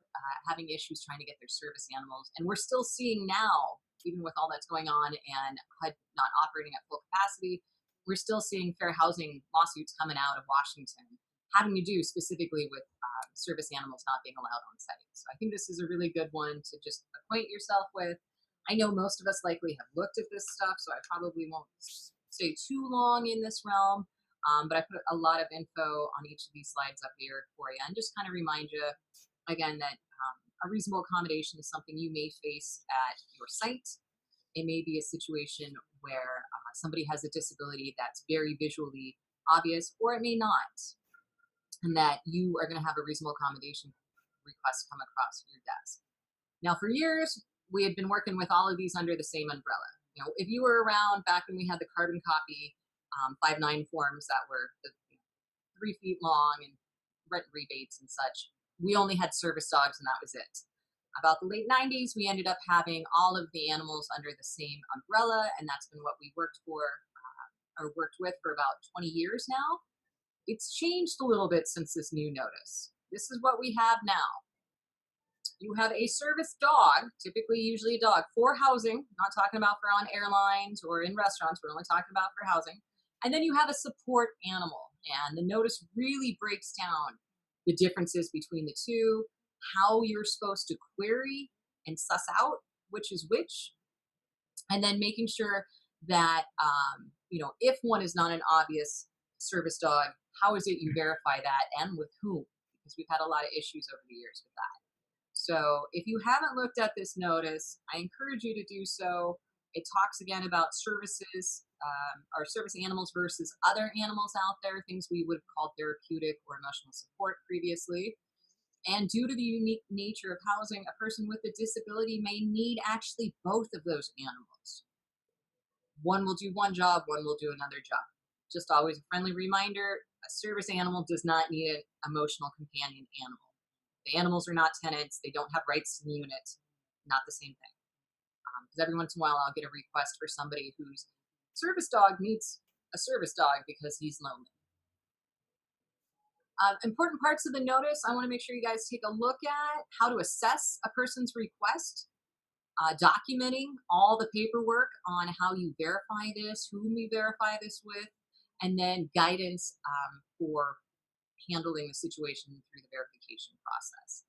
Speaker 1: having issues trying to get their service animals. And we're still seeing now, even with all that's going on and HUD not operating at full capacity, we're still seeing fair housing lawsuits coming out of Washington having to do specifically with service animals not being allowed on site. So I think this is a really good one to just acquaint yourself with. I know most of us likely have looked at this stuff, so I probably won't stay too long in this realm. But I put a lot of info on each of these slides up here for you, and just kind of remind you again that a reasonable accommodation is something you may face at your site. It may be a situation where somebody has a disability that's very visually obvious, or it may not, and that you are going to have a reasonable accommodation request come across your desk. Now, for years, we had been working with all of these under the same umbrella. You know, if you were around back when we had the carbon copy 5-9 forms that were 3 feet long and rent rebates and such, we only had service dogs and that was it. About the late 90s, we ended up having all of the animals under the same umbrella, and that's been what we worked with for about 20 years now. It's changed a little bit since this new notice. This is what we have now. You have a service dog, typically usually a dog, for housing, not talking about for on airlines or in restaurants, we're only talking about for housing. And then you have a support animal, and the notice really breaks down the differences between the two, how you're supposed to query and suss out which is which, and then making sure that, if one is not an obvious service dog, how is it you verify that and with whom? Because we've had a lot of issues over the years with that. So if you haven't looked at this notice, I encourage you to do so. It talks again about services or service animals versus other animals out there, things we would have called therapeutic or emotional support previously. And due to the unique nature of housing, a person with a disability may need actually both of those animals. One will do one job, one will do another job. Just always a friendly reminder, a service animal does not need an emotional companion animal. The animals are not tenants. They don't have rights to the unit. Not the same thing. Because every once in a while I'll get a request for somebody whose service dog needs a service dog because he's lonely. Important parts of the notice, I want to make sure you guys take a look at how to assess a person's request, documenting all the paperwork on how you verify this, whom you verify this with, and then guidance for handling the situation through the verification process.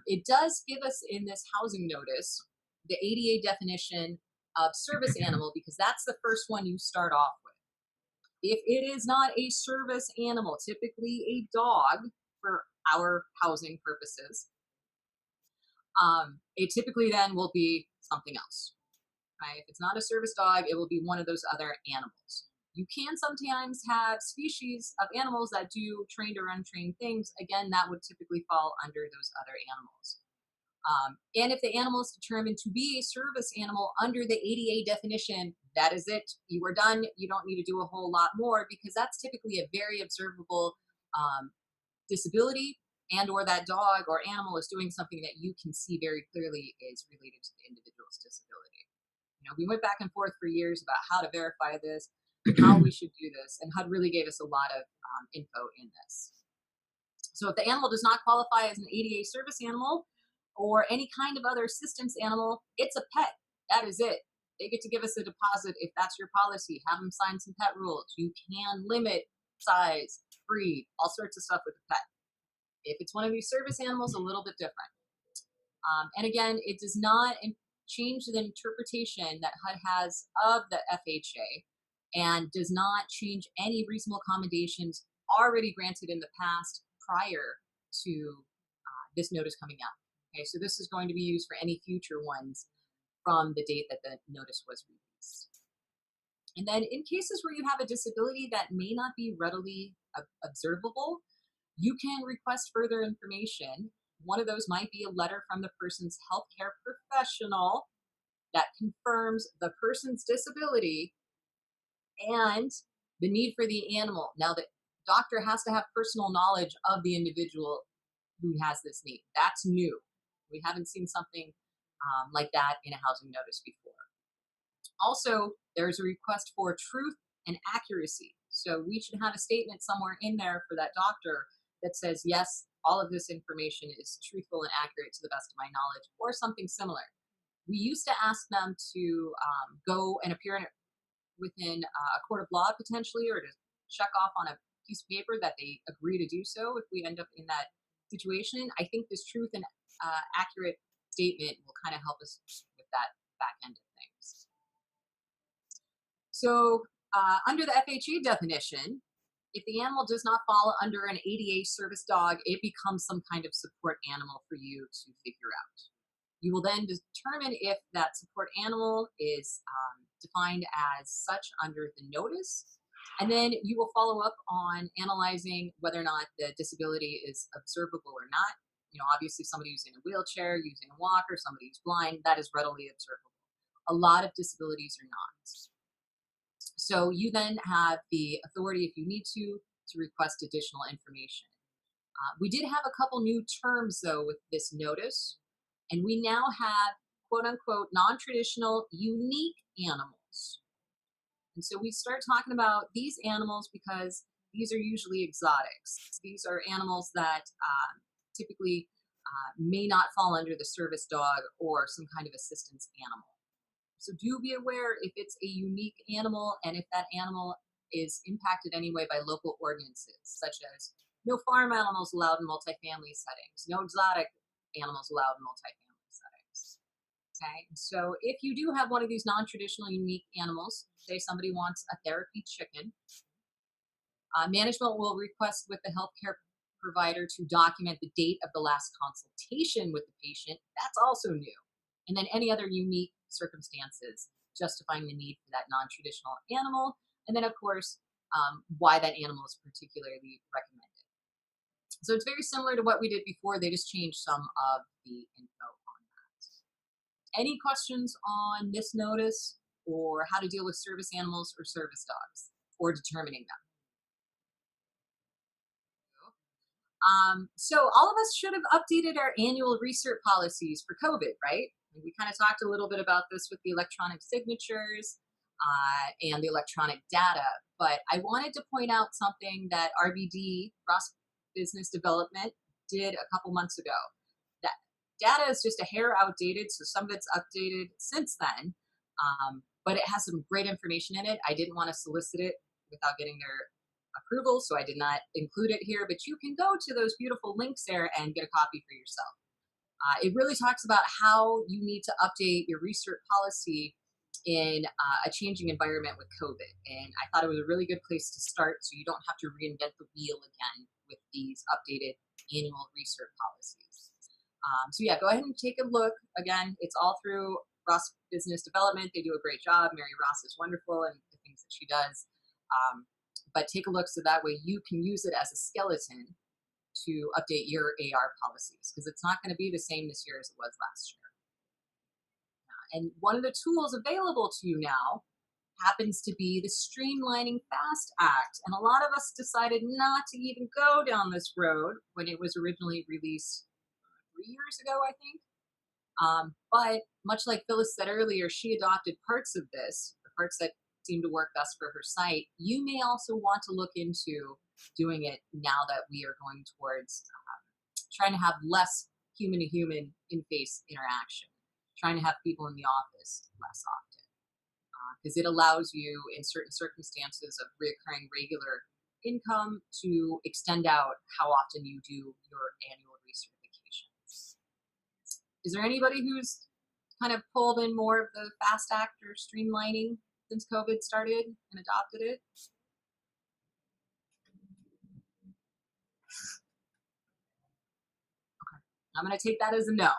Speaker 1: It does give us in this housing notice the ADA definition of service animal because that's the first one you start off with. If it is not a service animal, typically a dog for our housing purposes, it typically then will be something else. Right? If it's not a service dog, it will be one of those other animals. You can sometimes have species of animals that do trained or untrained things. Again, that would typically fall under those other animals. And if the animal is determined to be a service animal under the ADA definition, that is it. You are done. You don't need to do a whole lot more because that's typically a very observable disability, and or that dog or animal is doing something that you can see very clearly is related to the individual's disability. We went back and forth for years about how to verify this, how we should do this, and HUD really gave us a lot of info in this. So if the animal does not qualify as an ADA service animal or any kind of other assistance animal, it's a pet. That is it. They get to give us a deposit if that's your policy. Have them sign some pet rules. You can limit size, breed, all sorts of stuff with a pet. If it's one of these service animals, a little bit different. And again, it does not change the interpretation that HUD has of the FHA and does not change any reasonable accommodations already granted in the past prior to this notice coming out. Okay, so this is going to be used for any future ones from the date that the notice was released. And then in cases where you have a disability that may not be readily observable, you can request further information. One of those might be a letter from the person's healthcare professional that confirms the person's disability and the need for the animal. Now, the doctor has to have personal knowledge of the individual who has this need. That's new. We haven't seen something like that in a housing notice before. Also, there's a request for truth and accuracy. So we should have a statement somewhere in there for that doctor that says, yes, all of this information is truthful and accurate to the best of my knowledge, or something similar. We used to ask them to go and appear within a court of law potentially, or to check off on a piece of paper that they agree to do so if we end up in that situation. I think this truth and accurate statement will kind of help us with that back end of things. So under the FHA definition, if the animal does not fall under an ADA service dog, it becomes some kind of support animal for you to figure out. You will then determine if that support animal is defined as such under the notice, and then you will follow up on analyzing whether or not the disability is observable or not. You know, obviously somebody who's in a wheelchair, using a walker, somebody who's blind, that is readily observable. A lot of disabilities are not. So you then have the authority, if you need to request additional information. We did have a couple new terms though with this notice, and we now have quote unquote non-traditional unique animals. And so we start talking about these animals because these are usually exotics. These are animals that typically may not fall under the service dog or some kind of assistance animal. So do be aware if it's a unique animal and if that animal is impacted anyway by local ordinances, such as no farm animals allowed in multifamily settings, no exotic animals allowed in multifamily settings. Okay, so if you do have one of these non-traditional unique animals, say somebody wants a therapy chicken, management will request with the healthcare provider to document the date of the last consultation with the patient. That's also new. And then any other unique circumstances justifying the need for that non-traditional animal. And then, of course, why that animal is particularly recommended. So it's very similar to what we did before. They just changed some of the info on that. Any questions on this notice or how to deal with service animals or service dogs or determining them? So all of us should have updated our annual recert policies for COVID, right? We kind of talked a little bit about this with the electronic signatures and the electronic data, but I wanted to point out something that RBD, Ross Business Development, did a couple months ago. That data is just a hair outdated, so some of it's updated since then, but it has some great information in it. I didn't want to solicit it without getting their approval, so I did not include it here, but you can go to those beautiful links there and get a copy for yourself. It really talks about how you need to update your recert policy in a changing environment with COVID. And I thought it was a really good place to start so you don't have to reinvent the wheel again with these updated annual recert policies. So yeah, go ahead and take a look. Again, it's all through Ross Business Development. They do a great job. Mary Ross is wonderful and the things that she does. But take a look so that way you can use it as a skeleton to update your AR policies, because it's not going to be the same this year as it was last year. And one of the tools available to you now happens to be the Streamlining FAST Act. And a lot of us decided not to even go down this road when it was originally released 3 years ago, I think. But much like Phyllis said earlier, she adopted parts of this, the parts that seem to work best for her site. You may also want to look into doing it now that we are going towards trying to have less human-to-human in-face interaction, trying to have people in the office less often, because it allows you in certain circumstances of reoccurring regular income to extend out how often you do your annual recertifications. Is there anybody who's kind of pulled in more of the FAST Act or streamlining since COVID started and adopted it? Okay, I'm going to take that as a no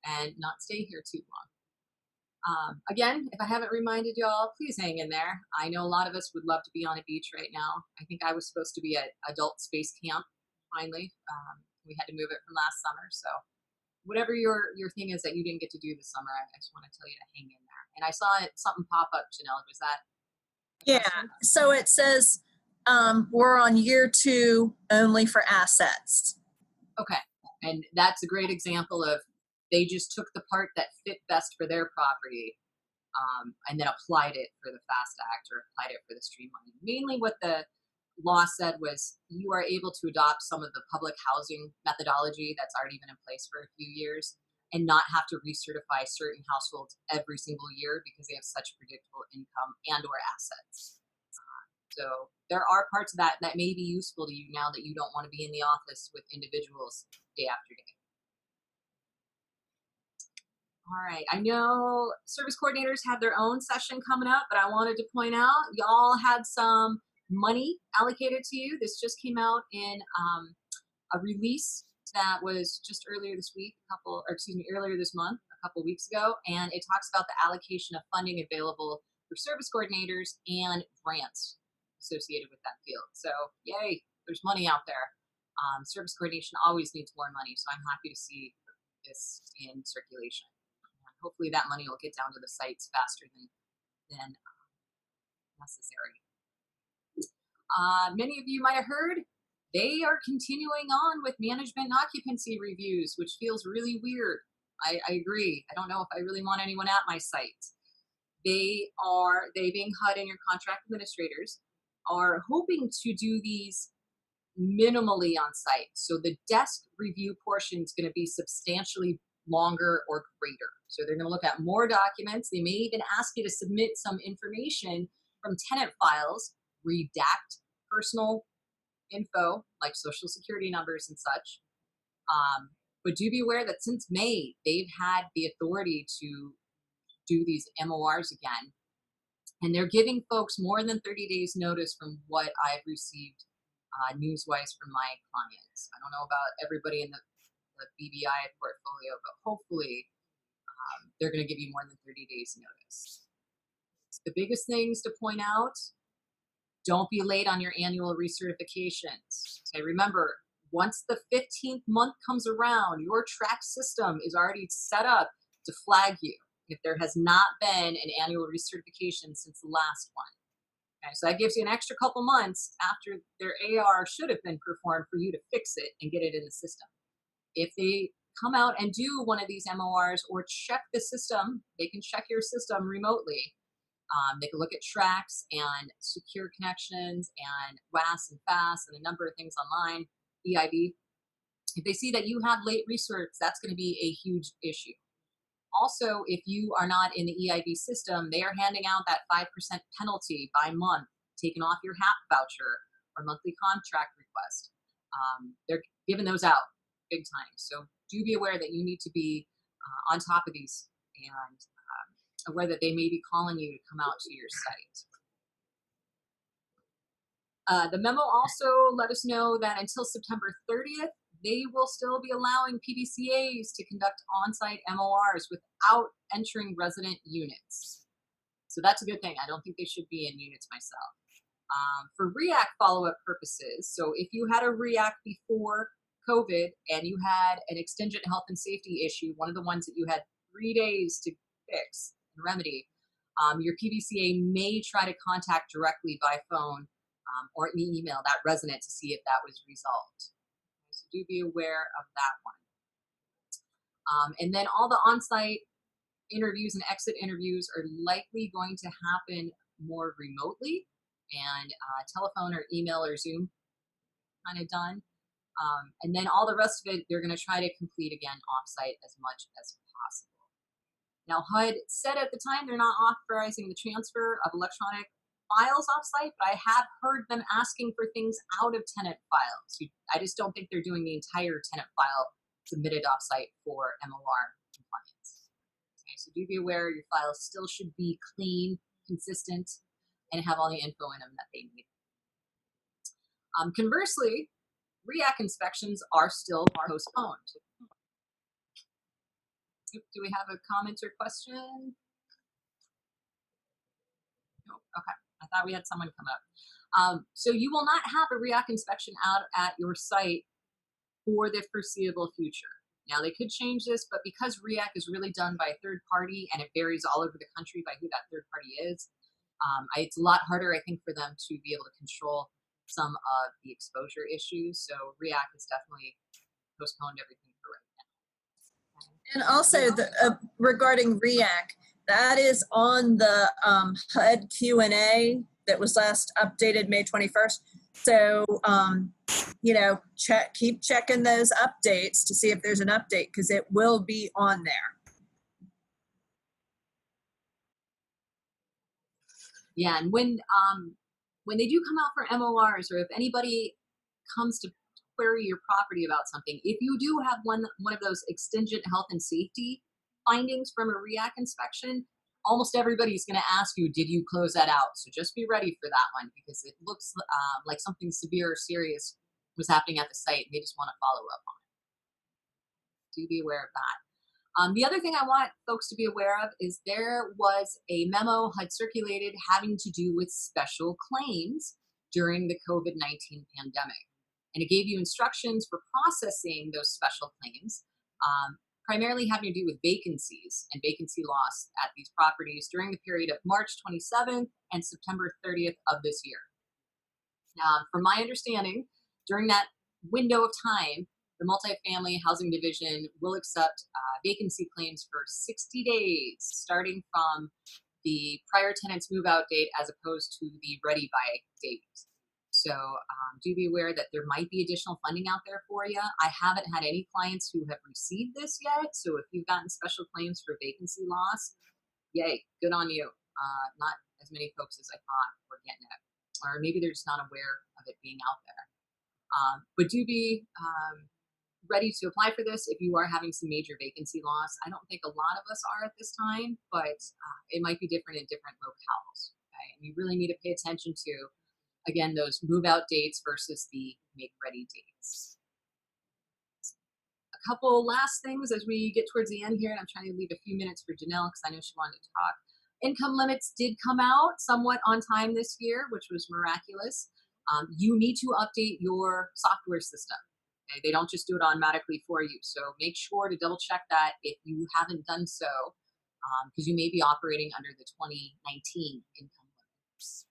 Speaker 1: and not stay here too long. Again, if I haven't reminded y'all, please hang in there. I know a lot of us would love to be on a beach right now. I think I was supposed to be at adult space camp finally. We had to move it from last summer. So whatever your thing is that you didn't get to do this summer, I just want to tell you to hang in there. And I saw something pop up, Janelle. Was that
Speaker 2: Yeah. So it says we're on year 2 only for assets.
Speaker 1: Okay. And that's a great example of they just took the part that fit best for their property and then applied it for the FAST Act or applied it for the streamlining. Mainly what the law said was you are able to adopt some of the public housing methodology that's already been in place for a few years and not have to recertify certain households every single year because they have such predictable income and or assets. So there are parts of that that may be useful to you now that you don't want to be in the office with individuals day after day. All right, I know service coordinators have their own session coming up, but I wanted to point out y'all had some money allocated to you. This just came out in a release that was just earlier this week, earlier this month, a couple weeks ago, and it talks about the allocation of funding available for service coordinators and grants associated with that field. So yay, there's money out there. Service coordination always needs more money, so I'm happy to see this in circulation. And hopefully that money will get down to the sites faster than necessary. Many of you might have heard they are continuing on with management and occupancy reviews, which feels really weird. I agree. I don't know if I really want anyone at my site. They being HUD and your contract administrators, are hoping to do these minimally on site. So the desk review portion is going to be substantially longer or greater. So they're going to look at more documents. They may even ask you to submit some information from tenant files, redact personal info like social security numbers and such. But do be aware that since May, they've had the authority to do these MORs again. And they're giving folks more than 30 days notice from what I've received news-wise from my clients. I don't know about everybody in the BBI portfolio, but hopefully they're going to give you more than 30 days notice. The biggest things to point out: don't be late on your annual recertifications. Okay, remember, once the 15th month comes around, your track system is already set up to flag you if there has not been an annual recertification since the last one. Okay, so that gives you an extra couple months after their AR should have been performed for you to fix it and get it in the system. If they come out and do one of these MORs or check the system, they can check your system remotely. They can look at tracks and secure connections and WAS and FAS and a number of things online, EIB. If they see that you have late research, that's going to be a huge issue. Also, if you are not in the EIB system, they are handing out that 5% penalty by month taken off your HAP voucher or monthly contract request. They're giving those out big time. So do be aware that you need to be on top of these and aware that they may be calling you to come out to your site. The memo also let us know that until September 30th, they will still be allowing PDCAs to conduct on-site MORs without entering resident units. So that's a good thing. I don't think they should be in units myself. For REAC follow-up purposes, so if you had a REAC before COVID and you had an extingent health and safety issue, one of the ones that you had 3 days to fix and remedy, your PDCA may try to contact directly by phone or an email that resident to see if that was resolved. So do be aware of that one. And then all the on-site interviews and exit interviews are likely going to happen more remotely and telephone or email or Zoom kind of done. And then all the rest of it, they're going to try to complete again off-site as much as possible. Now, HUD said at the time they're not authorizing the transfer of electronic files off-site, but I have heard them asking for things out of tenant files. I just don't think they're doing the entire tenant file submitted off-site for MOR compliance. Okay, so do be aware your files still should be clean, consistent, and have all the info in them that they need. Conversely, REAC inspections are still postponed. Do we have a comment or question? No, okay. I thought we had someone come up. So you will not have a REAC inspection out at your site for the foreseeable future. Now they could change this, but because REAC is really done by a third party and it varies all over the country by who that third party is, it's a lot harder, I think, for them to be able to control some of the exposure issues. So REAC has definitely postponed everything for right now.
Speaker 2: And also regarding REAC, that is on the HUD Q&A that was last updated May 21st. So, keep checking those updates to see if there's an update, because it will be on there.
Speaker 1: Yeah, and when they do come out for MORs, or if anybody comes to query your property about something, if you do have one of those extingent health and safety findings from a REAC inspection, almost everybody's going to ask you, did you close that out? So just be ready for that one, because it looks like something severe or serious was happening at the site, and they just want to follow up on it. Do be aware of that. The other thing I want folks to be aware of is there was a memo HUD circulated having to do with special claims during the COVID-19 pandemic. And it gave you instructions for processing those special claims, primarily having to do with vacancies and vacancy loss at these properties during the period of March 27th and September 30th of this year. From my understanding, during that window of time, the multifamily housing division will accept vacancy claims for 60 days, starting from the prior tenant's move-out date as opposed to the ready-by date. So do be aware that there might be additional funding out there for you. I haven't had any clients who have received this yet. So if you've gotten special claims for vacancy loss, yay, good on you. Not as many folks as I thought were getting it. Or maybe they're just not aware of it being out there. But do be ready to apply for this if you are having some major vacancy loss. I don't think a lot of us are at this time, but it might be different in different locales. Okay? And you really need to pay attention to, again, those move out dates versus the make ready dates. A couple last things as we get towards the end here, and I'm trying to leave a few minutes for Janelle because I know she wanted to talk. Income limits did come out somewhat on time this year, which was miraculous. You need to update your software system. Okay? They don't just do it automatically for you. So make sure to double check that if you haven't done so, because you may be operating under the 2019 income limits.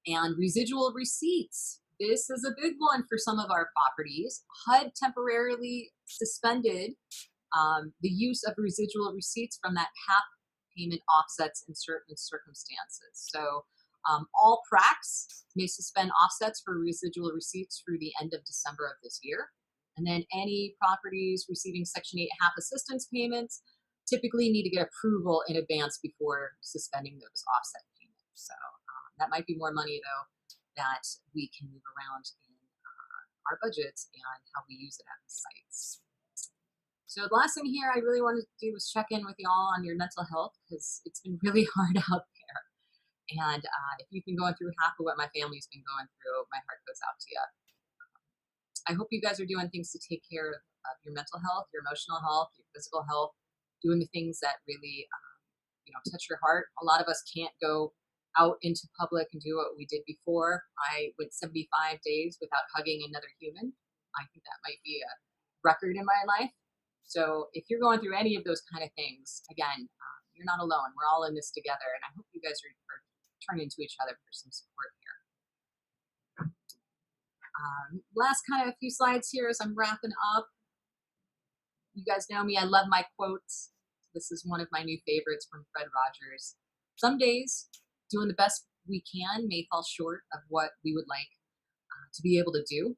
Speaker 1: And residual receipts. This is a big one for some of our properties. HUD temporarily suspended the use of residual receipts from that HAP payment offsets in certain circumstances. So all PRACs may suspend offsets for residual receipts through the end of December of this year. And then any properties receiving Section 8 HAP assistance payments typically need to get approval in advance before suspending those offset payments. So that might be more money, though, that we can move around in our budgets and how we use it at the sites. So the last thing here I really wanted to do was check in with y'all on your mental health because it's been really hard out there. And if you've been going through half of what my family's been going through, my heart goes out to you. I hope you guys are doing things to take care of your mental health, your emotional health, your physical health, doing the things that really, touch your heart. A lot of us can't go out into public and do what we did before. I went 75 days without hugging another human. I think that might be a record in my life. So if you're going through any of those kind of things, again, you're not alone. We're all in this together. And I hope you guys are turning to each other for some support here. Last kind of few slides here as I'm wrapping up. You guys know me. I love my quotes. This is one of my new favorites from Fred Rogers. Some days, doing the best we can may fall short of what we would like to be able to do,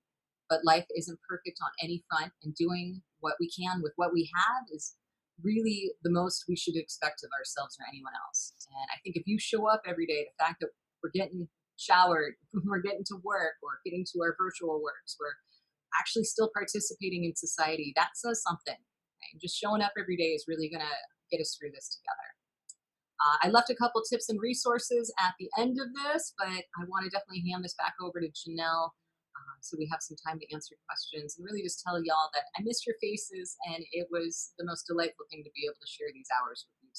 Speaker 1: but life isn't perfect on any front, and doing what we can with what we have is really the most we should expect of ourselves or anyone else. And I think if you show up every day, the fact that we're getting showered, we're getting to work, or getting to our virtual works, we're actually still participating in society, that says something. Right? Just showing up every day is really going to get us through this together. I left a couple tips and resources at the end of this, but I want to definitely hand this back over to Janelle so we have some time to answer questions and really just tell y'all that I missed your faces and it was the most delightful thing to be able to share these hours with you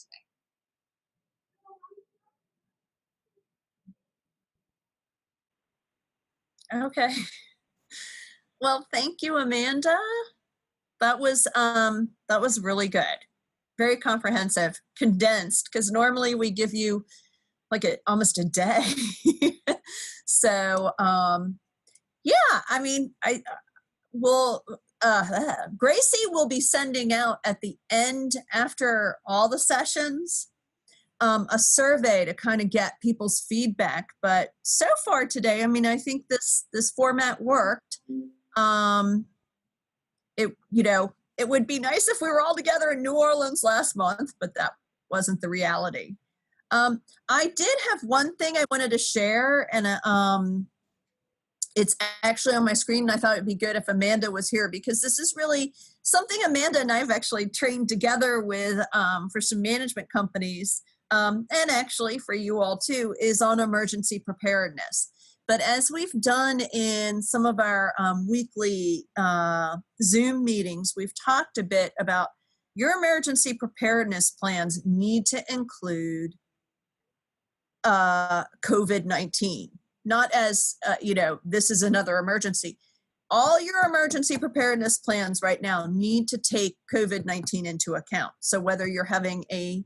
Speaker 1: today.
Speaker 2: Okay. Well, thank you, Amanda. That was really good. Very comprehensive, condensed, because normally we give you like almost a day. So, yeah, I mean, Gracie will be sending out at the end, after all the sessions, a survey to kind of get people's feedback. But so far today, I mean, I think this format worked. It would be nice if we were all together in New Orleans last month, but that wasn't the reality. I did have one thing I wanted to share, and it's actually on my screen, and I thought it'd be good if Amanda was here, because this is really something Amanda and I have actually trained together with for some management companies, and actually for you all too, is on emergency preparedness. but as we've done in some of our weekly Zoom meetings, we've talked a bit about your emergency preparedness plans need to include COVID-19, not as, this is another emergency. All your emergency preparedness plans right now need to take COVID-19 into account. So whether you're having a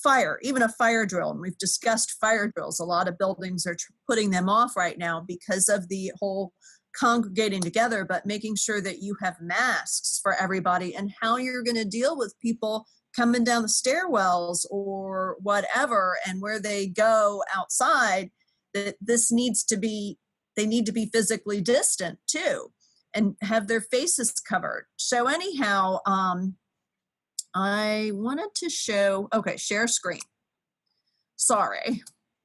Speaker 2: fire, even a fire drill, and we've discussed fire drills, a lot of buildings are putting them off right now because of the whole congregating together, but making sure that you have masks for everybody and how you're going to deal with people coming down the stairwells or whatever, and where they go outside, that this needs to be, they need to be physically distant too and have their faces covered. So anyhow, I wanted to show, okay, share screen. Sorry,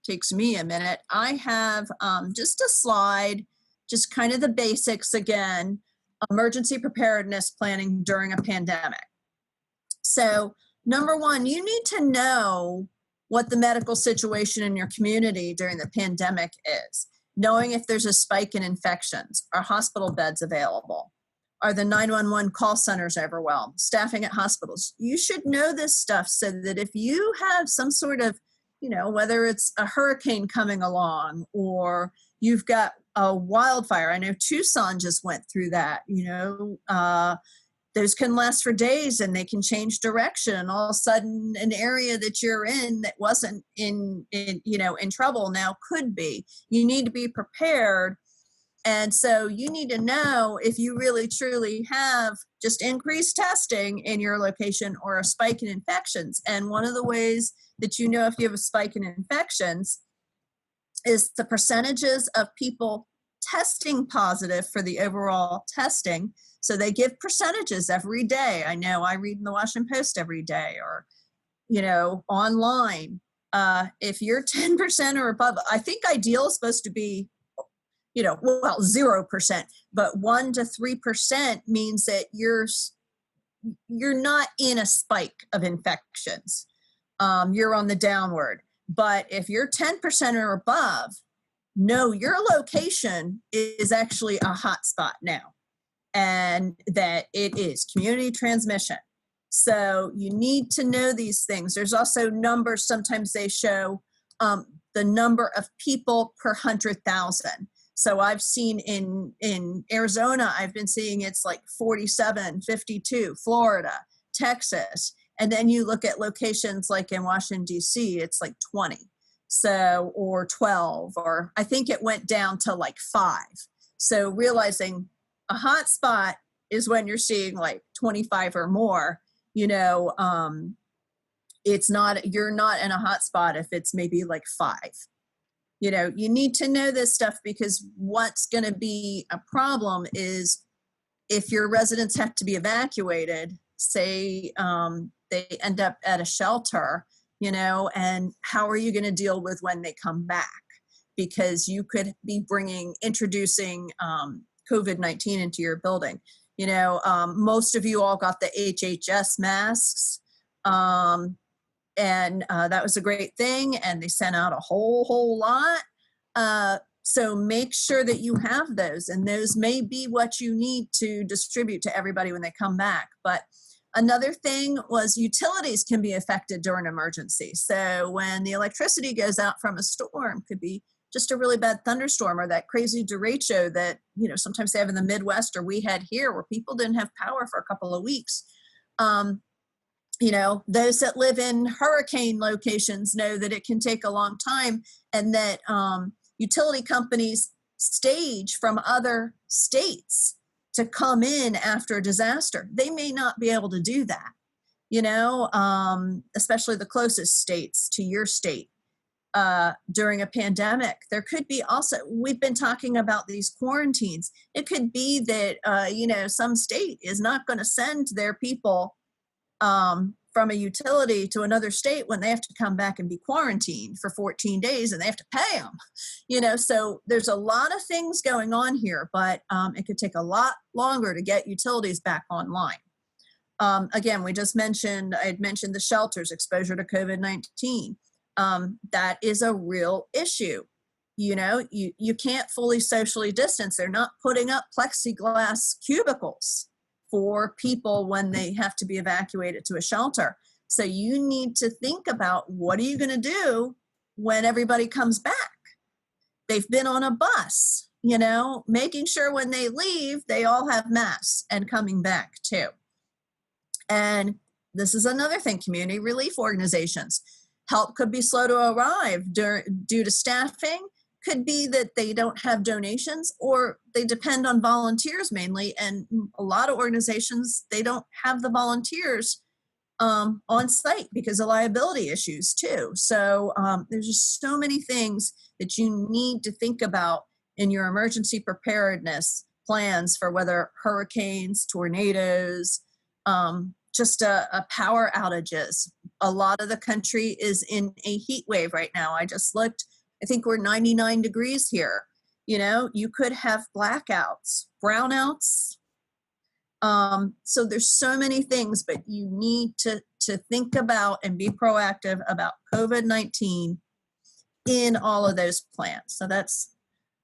Speaker 2: takes me a minute. I have just a slide, just kind of the basics again, emergency preparedness planning during a pandemic. So number one, you need to know what the medical situation in your community during the pandemic is. Knowing if there's a spike in infections, are hospital beds available? Are the 911 call centers overwhelmed? Staffing at hospitals. You should know this stuff so that if you have some sort of, whether it's a hurricane coming along or you've got a wildfire. I know Tucson just went through that, those can last for days and they can change direction. And all of a sudden an area that you're in that wasn't in trouble now could be. You need to be prepared. And so you need to know if you really truly have just increased testing in your location or a spike in infections. And one of the ways that you know if you have a spike in infections is the percentages of people testing positive for the overall testing. So they give percentages every day. I know I read in the Washington Post every day or, online. If you're 10% or above, I think ideal is supposed to be, 0%, but 1 to 3% means that you're not in a spike of infections. You're on the downward. But if you're 10% or above, no, your location is actually a hot spot now, and that it is community transmission. So you need to know these things. There's also numbers. Sometimes they show the number of people per 100,000. So I've seen in Arizona, I've been seeing it's like 47, 52, Florida, Texas. And then you look at locations like in Washington, D.C., it's like 20. So, or 12, or I think it went down to like 5. So realizing a hot spot is when you're seeing like 25 or more, it's not, you're not in a hot spot if it's maybe like 5. You need to know this stuff, because what's going to be a problem is if your residents have to be evacuated, say they end up at a shelter, and how are you going to deal with when they come back? Because you could be introducing COVID-19 into your building. Most of you all got the HHS masks. And that was a great thing. And they sent out a whole lot. So make sure that you have those, and those may be what you need to distribute to everybody when they come back. But another thing was utilities can be affected during emergency. So when the electricity goes out from a storm, could be just a really bad thunderstorm or that crazy derecho that, sometimes they have in the Midwest or we had here where people didn't have power for a couple of weeks. Those that live in hurricane locations know that it can take a long time, and that utility companies stage from other states to come in after a disaster. They may not be able to do that, especially the closest states to your state during a pandemic. There could be also, we've been talking about these quarantines. It could be that, some state is not going to send their people from a utility to another state when they have to come back and be quarantined for 14 days and they have to pay them, so there's a lot of things going on here, but it could take a lot longer to get utilities back online. Again, I had mentioned the shelters, exposure to COVID-19. That is a real issue. you can't fully socially distance. They're not putting up plexiglass cubicles for people when they have to be evacuated to a shelter. So you need to think about, what are you going to do when everybody comes back? They've been on a bus, making sure when they leave, they all have masks and coming back too. And this is another thing, community relief organizations. Help could be slow to arrive due to staffing. Could be that they don't have donations, or they depend on volunteers mainly. And a lot of organizations, they don't have the volunteers on site because of liability issues too. So there's just so many things that you need to think about in your emergency preparedness plans for whether hurricanes, tornadoes, just power outages. A lot of the country is in a heat wave right now. I just looked, I think we're 99 degrees here. You could have blackouts, brownouts. So there's so many things, but you need to think about and be proactive about COVID-19 in all of those plans. So that's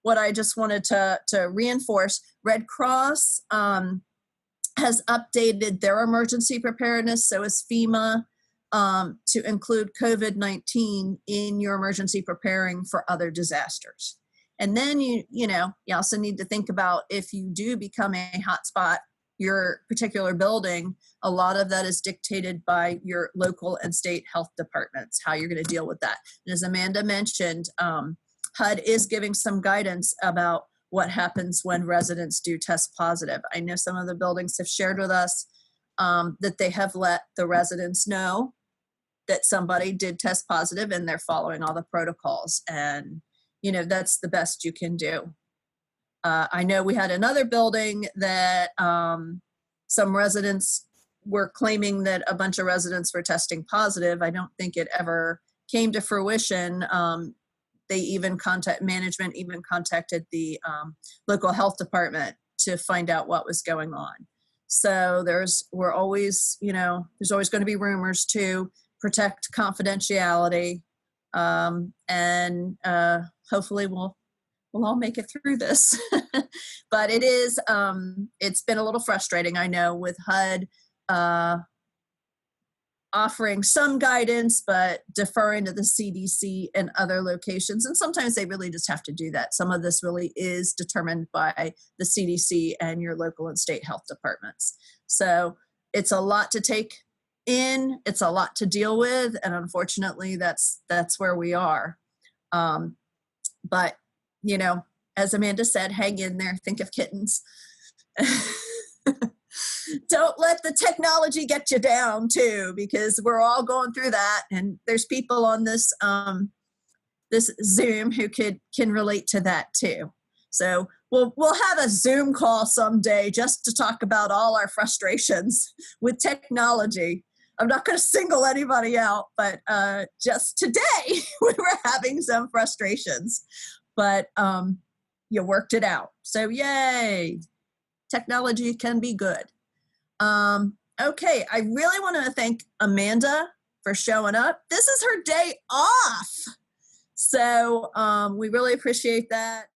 Speaker 2: what I just wanted to reinforce. Red Cross has updated their emergency preparedness, so is FEMA, to include COVID-19 in your emergency preparing for other disasters. And then you also need to think about, if you do become a hotspot, your particular building, a lot of that is dictated by your local and state health departments, how you're going to deal with that. And as Amanda mentioned, HUD is giving some guidance about what happens when residents do test positive. I know some of the buildings have shared with us that they have let the residents know that somebody did test positive, and they're following all the protocols. And, that's the best you can do. I know we had another building that some residents were claiming that a bunch of residents were testing positive. I don't think it ever came to fruition. Management even contacted the local health department to find out what was going on. So there's always going to be rumors to protect confidentiality, and hopefully we'll all make it through this. But it's been a little frustrating, I know, with HUD offering some guidance, but deferring to the CDC and other locations. And sometimes they really just have to do that. Some of this really is determined by the CDC and your local and state health departments. So it's a lot to take in, it's a lot to deal with. And unfortunately, that's where we are. But, as Amanda said, hang in there, think of kittens. Don't let the technology get you down too, because we're all going through that. And there's people on this Zoom who can relate to that too. So we'll have a Zoom call someday just to talk about all our frustrations with technology. I'm not going to single anybody out, but just today we were having some frustrations, but you worked it out. So yay, technology can be good. Okay, I really want to thank Amanda for showing up. This is her day off. So we really appreciate that.